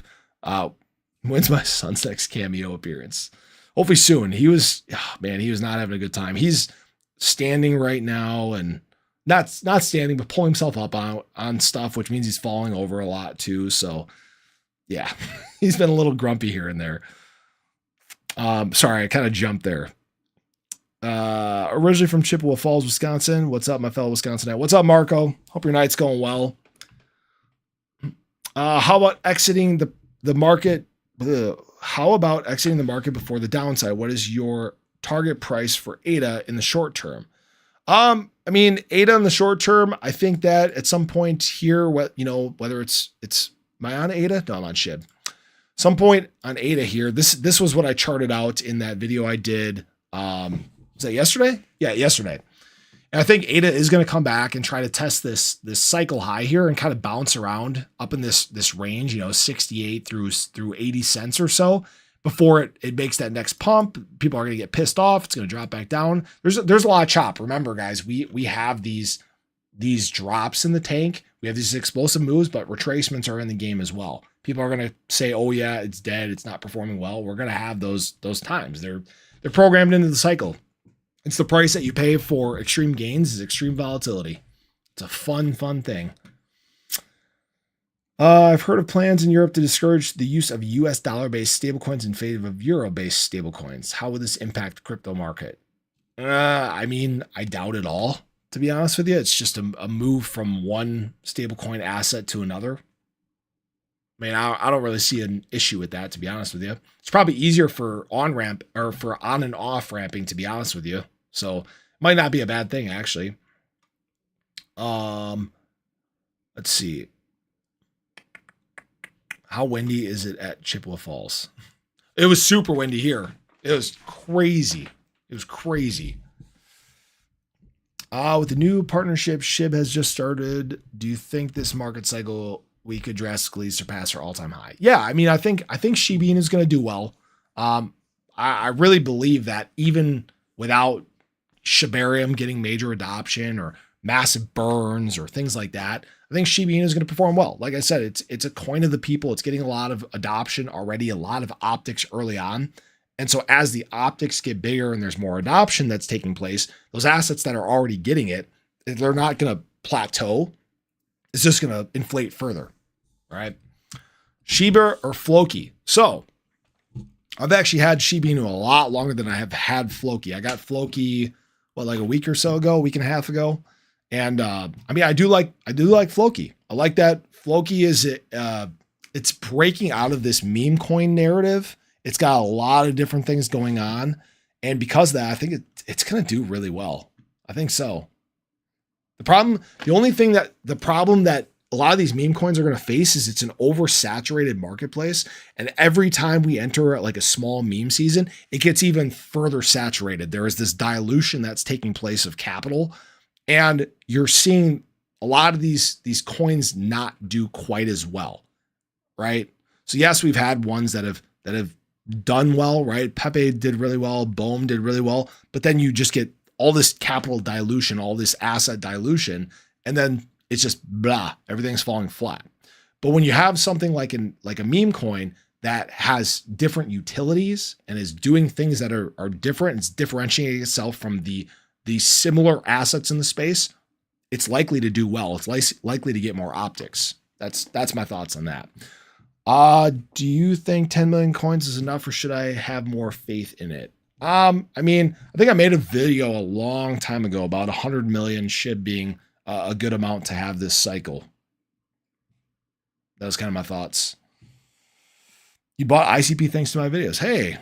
When's my son's next cameo appearance? Hopefully soon. He was not having a good time. He's standing right now and not standing, but pulling himself up on stuff, which means he's falling over a lot too. So yeah, he's been a little grumpy here and there. Sorry, I kind of jumped there. Originally from Chippewa Falls, Wisconsin. What's up, my fellow Wisconsinite? What's up, Marco? Hope your night's going well. How about exiting the market? How about exiting the market before the downside? What is your target price for ADA in the short term? I mean, ADA in the short term, I think that at some point here, whether it's am I on ADA? No, I'm on SHIB. Some point on ADA here. This was what I charted out in that video I did. Was that yesterday? Yeah, yesterday. And I think ADA is going to come back and try to test this cycle high here and kind of bounce around up in this range, 68 through 80 cents or so before it makes that next pump. People are going to get pissed off. It's going to drop back down. There's a lot of chop. Remember, guys, we have these drops in the tank. We have these explosive moves, but retracements are in the game as well. People are going to say, "Oh yeah, it's dead. It's not performing well." We're going to have those times. They're programmed into the cycle. It's the price that you pay for extreme gains is extreme volatility. It's a fun thing. I've heard of plans in Europe to discourage the use of US dollar-based stablecoins in favor of euro-based stablecoins. How would this impact the crypto market? I mean, I doubt it all, to be honest with you. It's just a move from one stablecoin asset to another. I mean, I don't really see an issue with that, to be honest with you. It's probably easier for on-ramp or for on and off ramping, to be honest with you. So it might not be a bad thing, actually. Let's see. How windy is it at Chippewa Falls? It was super windy here. It was crazy. With the new partnership SHIB has just started, do you think this market cycle we could drastically surpass our all-time high? Yeah, I mean, I think Shiba Inu is going to do well. I really believe that even without Shibarium getting major adoption or massive burns or things like that, I think Shiba Inu is going to perform well. Like I said, it's a coin of the people. It's getting a lot of adoption already, a lot of optics early on. And so as the optics get bigger and there's more adoption that's taking place, those assets that are already getting it, they're not going to plateau. It's just going to inflate further, right? Shiba or Floki. So I've actually had Shiba Inu a lot longer than I have had Floki. I got Floki, like a week or so ago, a week and a half ago. And I mean, I do like Floki. I like that Floki it's breaking out of this meme coin narrative. It's got a lot of different things going on. And because of that, I think it's going to do really well. I think so. The problem that a lot of these meme coins are going to face is it's an oversaturated marketplace. And every time we enter like a small meme season, it gets even further saturated. There is this dilution that's taking place of capital. And you're seeing a lot of these coins not do quite as well, right? So yes, we've had ones that have done well, right? Pepe did really well, Bohm did really well, but then you just get all this capital dilution, all this asset dilution, and then it's just blah, everything's falling flat. But when you have something like a meme coin that has different utilities and is doing things that are different, it's differentiating itself from the similar assets in the space, it's likely to do well. It's likely to get more optics. That's my thoughts on that. Do you think 10 million coins is enough or should I have more faith in it? I mean, I think I made a video a long time ago about 100 million shib being a good amount to have this cycle. That was kind of my thoughts. You bought ICP thanks to my videos. Hey,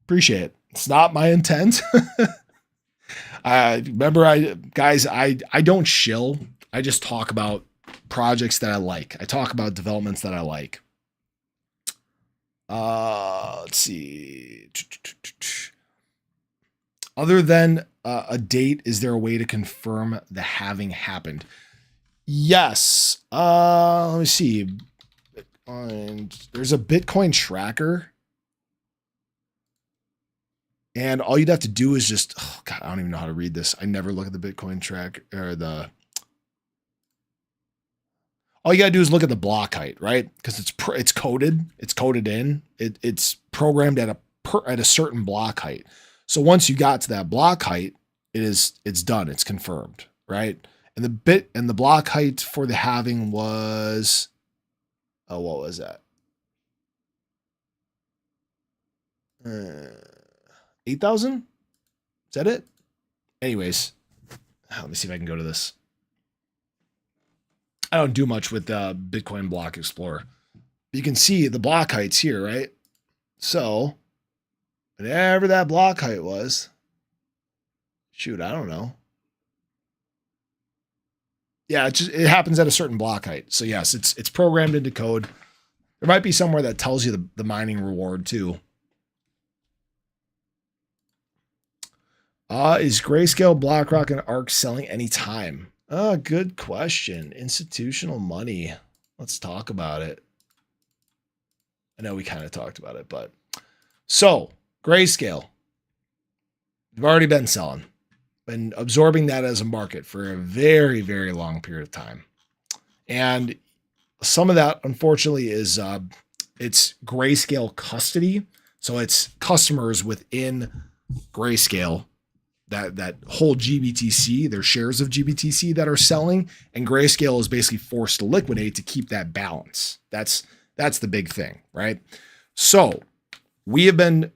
appreciate it. It's not my intent. Remember, I don't shill. I just talk about projects that I like. I talk about developments that I like. Let's see. Other than a date, is there a way to confirm the halving happened? Yes. Let me see. There's a Bitcoin tracker. And all you'd have to do is just, oh God, I don't even know how to read this. I never look at the Bitcoin track or all you gotta do is look at the block height, right? Because it's coded. It's coded in. It's programmed at a certain block height. So once you got to that block height, it's done. It's confirmed, right? And the block height for the halving was, oh, what was that? 8,000? Is that it? Anyways, let me see if I can go to this. I don't do much with Bitcoin Block Explorer. You can see the block heights here, right? So whatever that block height was, shoot, I don't know. Yeah, it happens at a certain block height. So yes, it's programmed into code. There might be somewhere that tells you the mining reward too. Is Grayscale, BlackRock, and ARK selling anytime? Good question. Institutional money. Let's talk about it. I know we kind of talked about it, but so Grayscale. They've already been selling, been absorbing that as a market for a very, very long period of time. And some of that, unfortunately, is it's Grayscale custody. So it's customers within Grayscale that hold GBTC, their shares of GBTC that are selling, and Grayscale is basically forced to liquidate to keep that balance. That's the big thing, right? So we have been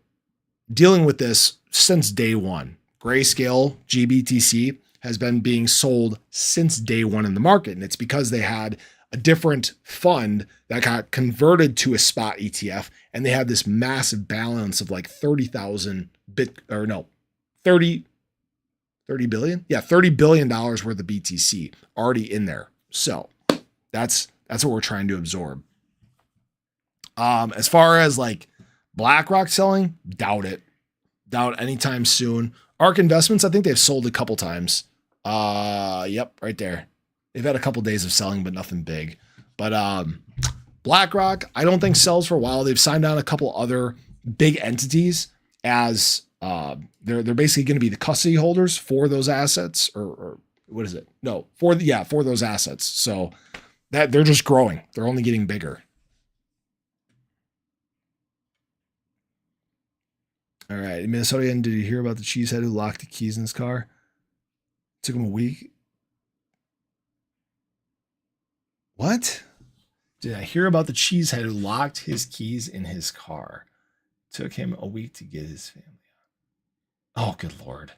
dealing with this since day one. Grayscale GBTC has been being sold since day one in the market, and it's because they had a different fund that got converted to a spot ETF, and they had this massive balance of like 30,000 30 billion? Yeah, $30 billion worth of BTC already in there. So that's what we're trying to absorb. As far as like BlackRock selling, doubt it. Doubt anytime soon. ARK Investments, I think they've sold a couple times. Yep, right there. They've had a couple days of selling, but nothing big. But BlackRock, I don't think sells for a while. They've signed on a couple other big entities as they're basically going to be the custody holders for those assets, or what is it? No, for those assets. So that they're just growing. They're only getting bigger. All right, Minnesotan, did you hear about the cheesehead who locked the keys in his car? Took him a week. What? Did I hear about the cheesehead who locked his keys in his car? Took him a week to get his family out. Oh, good Lord.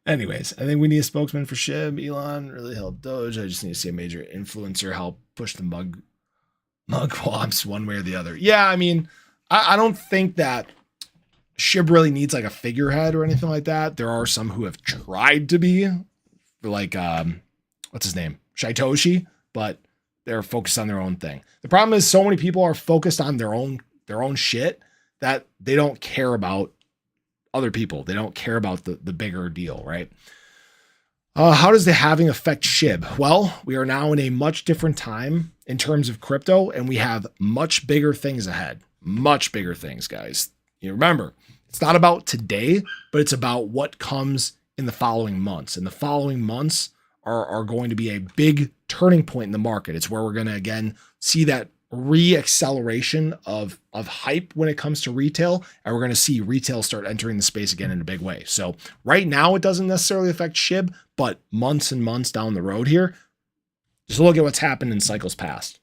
Anyways, I think we need a spokesman for SHIB. Elon really helped Doge. I just need to see a major influencer help push the mug womps one way or the other. Yeah, I mean, I don't think that SHIB really needs like a figurehead or anything like that. There are some who have tried to be like, what's his name? Shaitoshi, but they're focused on their own thing. The problem is so many people are focused on their own shit that they don't care about other people. They don't care about the bigger deal, right? How does the halving affect SHIB? Well, we are now in a much different time in terms of crypto, and we have much bigger things ahead. Much bigger things, guys. You remember, it's not about today, but it's about what comes in the following months. And the following months are going to be a big turning point in the market. It's where we're going to, again, see that re-acceleration of hype when it comes to retail, and we're going to see retail start entering the space again in a big way. So right now, it doesn't necessarily affect SHIB, but months and months down the road here, just look at what's happened in cycles past.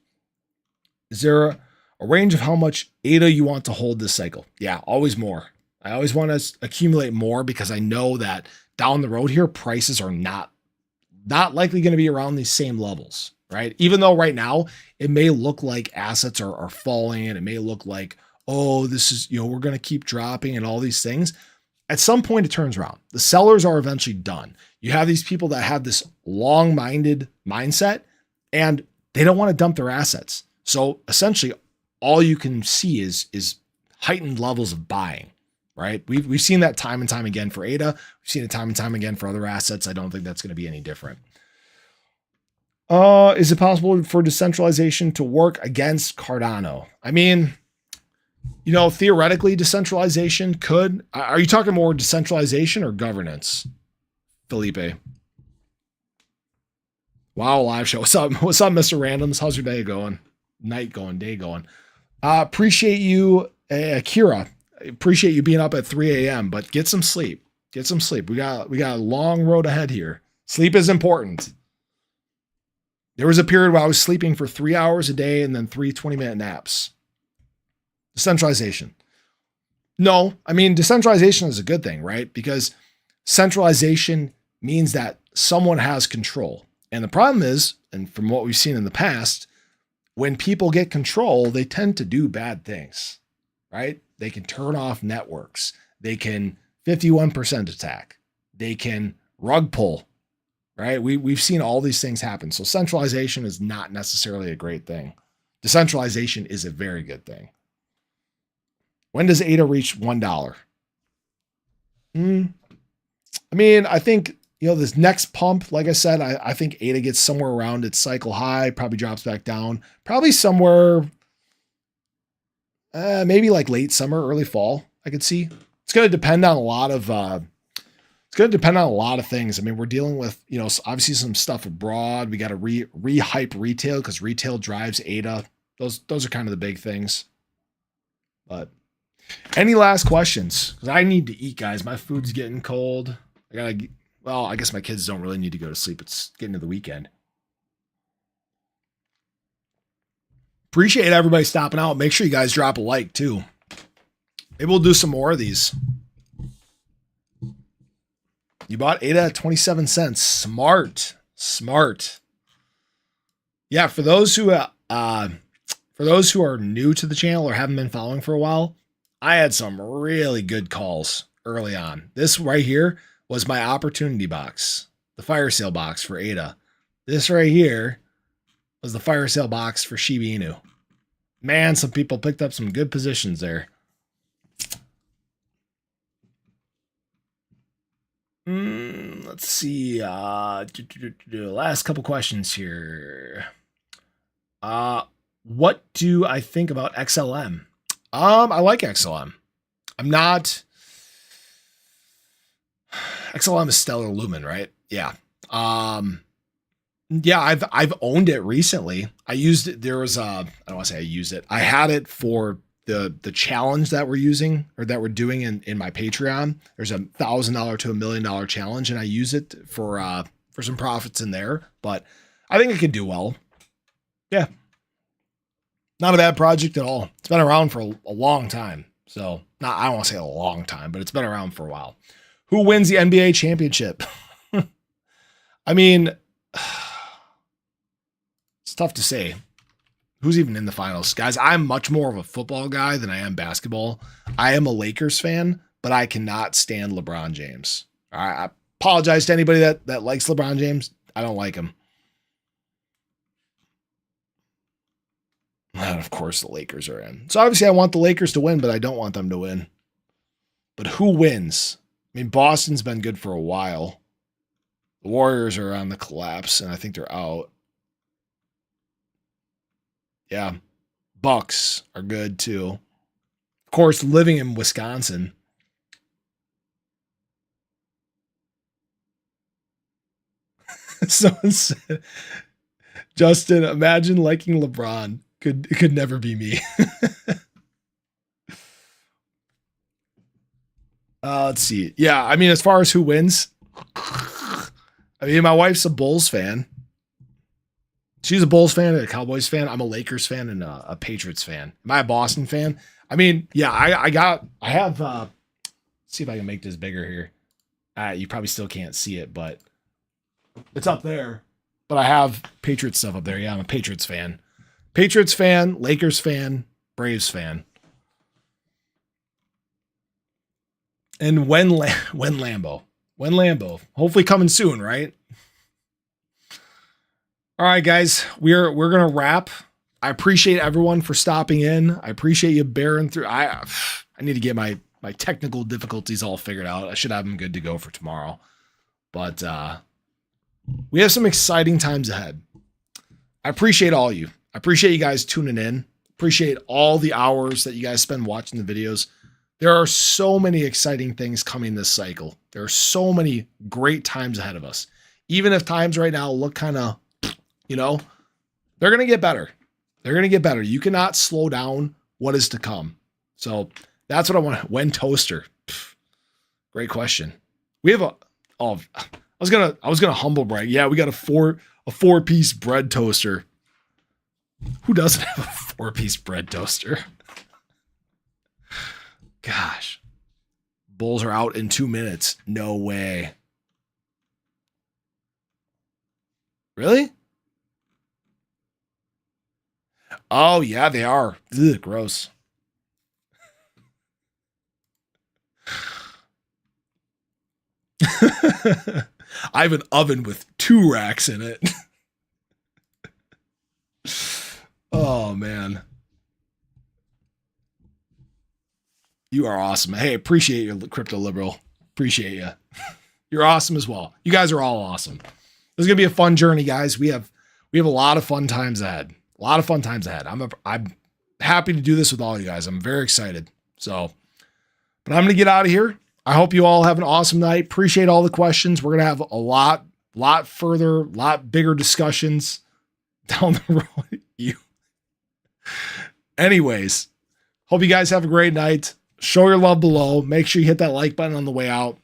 Is there a range of how much ADA you want to hold this cycle? Yeah, always more. I always want to accumulate more because I know that down the road here, prices are not likely going to be around these same levels, right? Even though right now it may look like assets are falling and it may look like, oh, this is, we're going to keep dropping and all these things. At some point it turns around. The sellers are eventually done. You have these people that have this long-minded mindset and they don't want to dump their assets. So essentially all you can see is heightened levels of buying, right? We've seen that time and time again for ADA. We've seen it time and time again for other assets. I don't think that's going to be any different. Is it possible for decentralization to work against Cardano? I mean, theoretically decentralization could. Are you talking more decentralization or governance, Felipe? Wow, live show. What's up, Mr. Randoms? How's your day going? Night going, day going. Appreciate you, Akira. Appreciate you being up at 3 a.m., but get some sleep. Get some sleep. We got a long road ahead here. Sleep is important. There was a period where I was sleeping for 3 hours a day and then 3 20-minute naps. Decentralization. No, I mean, decentralization is a good thing, right? Because centralization means that someone has control. And the problem is, and from what we've seen in the past, when people get control, they tend to do bad things, right? They can turn off networks. They can 51% attack. They can rug pull, right? We've seen all these things happen. So centralization is not necessarily a great thing. Decentralization is a very good thing. When does ADA reach $1? I mean, I think, this next pump, like I said, I think ADA gets somewhere around its cycle high, probably drops back down, probably somewhere, maybe like late summer, early fall. I could see. It's going to depend on a lot of, things. I mean, we're dealing with, obviously some stuff abroad. We got to re-hype retail because retail drives ADA. Those are kind of the big things. But any last questions? Because I need to eat, guys. My food's getting cold. I guess my kids don't really need to go to sleep. It's getting to the weekend. Appreciate everybody stopping out. Make sure you guys drop a like too. Maybe we'll do some more of these. You bought ADA at 27 cents. Smart. Yeah, for those who are new to the channel or haven't been following for a while, I had some really good calls early on. This right here was my opportunity box, the fire sale box for ADA. This right here was the fire sale box for Shiba Inu. Man, some people picked up some good positions there. Let's see. Last couple questions here. What do I think about XLM? I like XLM. XLM is Stellar Lumen, right? Yeah. Yeah, I've owned it recently. I used it. There was I don't want to say I used it. I had it for the challenge that we're using or that we're doing in my Patreon. There's a $1,000 to $1 million challenge, and I use it for some profits in there. But I think it could do well. Yeah, not a bad project at all. It's been around for a long time. So I don't want to say a long time, but it's been around for a while. Who wins the NBA championship? I mean, it's tough to say. Who's even in the finals? Guys, I'm much more of a football guy than I am basketball. I am a Lakers fan, but I cannot stand LeBron James. I apologize to anybody that likes LeBron James. I don't like him. And of course, the Lakers are in. So obviously I want the Lakers to win, but I don't want them to win. But who wins? I mean, Boston's been good for a while. The Warriors are on the collapse, and I think they're out. Yeah. Bucks are good, too. Of course, living in Wisconsin. Someone said, Justin, imagine liking LeBron. It could never be me. Let's see. Yeah, I mean, as far as who wins, I mean, my wife's a Bulls fan. She's a Bulls fan and a Cowboys fan. I'm a Lakers fan and a Patriots fan. Am I a Boston fan? I mean, yeah, I have, let's see if I can make this bigger here. You probably still can't see it, but it's up there. But I have Patriots stuff up there. Yeah, I'm a Patriots fan. Patriots fan, Lakers fan, Braves fan. And when Lambo. Hopefully coming soon, right? All right, guys, we're gonna wrap. I appreciate everyone for stopping in. I appreciate you bearing through. I need to get my technical difficulties all figured out. I should have them good to go for tomorrow. But we have some exciting times ahead. I appreciate all you. I appreciate you guys tuning in. Appreciate all the hours that you guys spend watching the videos. There are so many exciting things coming this cycle. There are so many great times ahead of us. Even if times right now look kind of, they're going to get better. They're going to get better. You cannot slow down what is to come. So that's what I want. When toaster? Great question. We have I was going to humble brag. Yeah, we got a 4-piece bread toaster. Who doesn't have a 4-piece bread toaster? Gosh. Bulls are out in 2 minutes. No way. Really? Oh, yeah, they are. Ugh, gross. I have an oven with 2 racks in it. Oh, man. You are awesome. Hey, appreciate you, Crypto Liberal. Appreciate you. You're awesome as well. You guys are all awesome. This is going to be a fun journey, guys. We have a lot of fun times ahead. A lot of fun times ahead. I'm happy to do this with all you guys. I'm very excited. So, but I'm going to get out of here. I hope you all have an awesome night. Appreciate all the questions. We're going to have a lot bigger discussions down the road. Anyways, hope you guys have a great night. Show your love below. Make sure you hit that like button on the way out.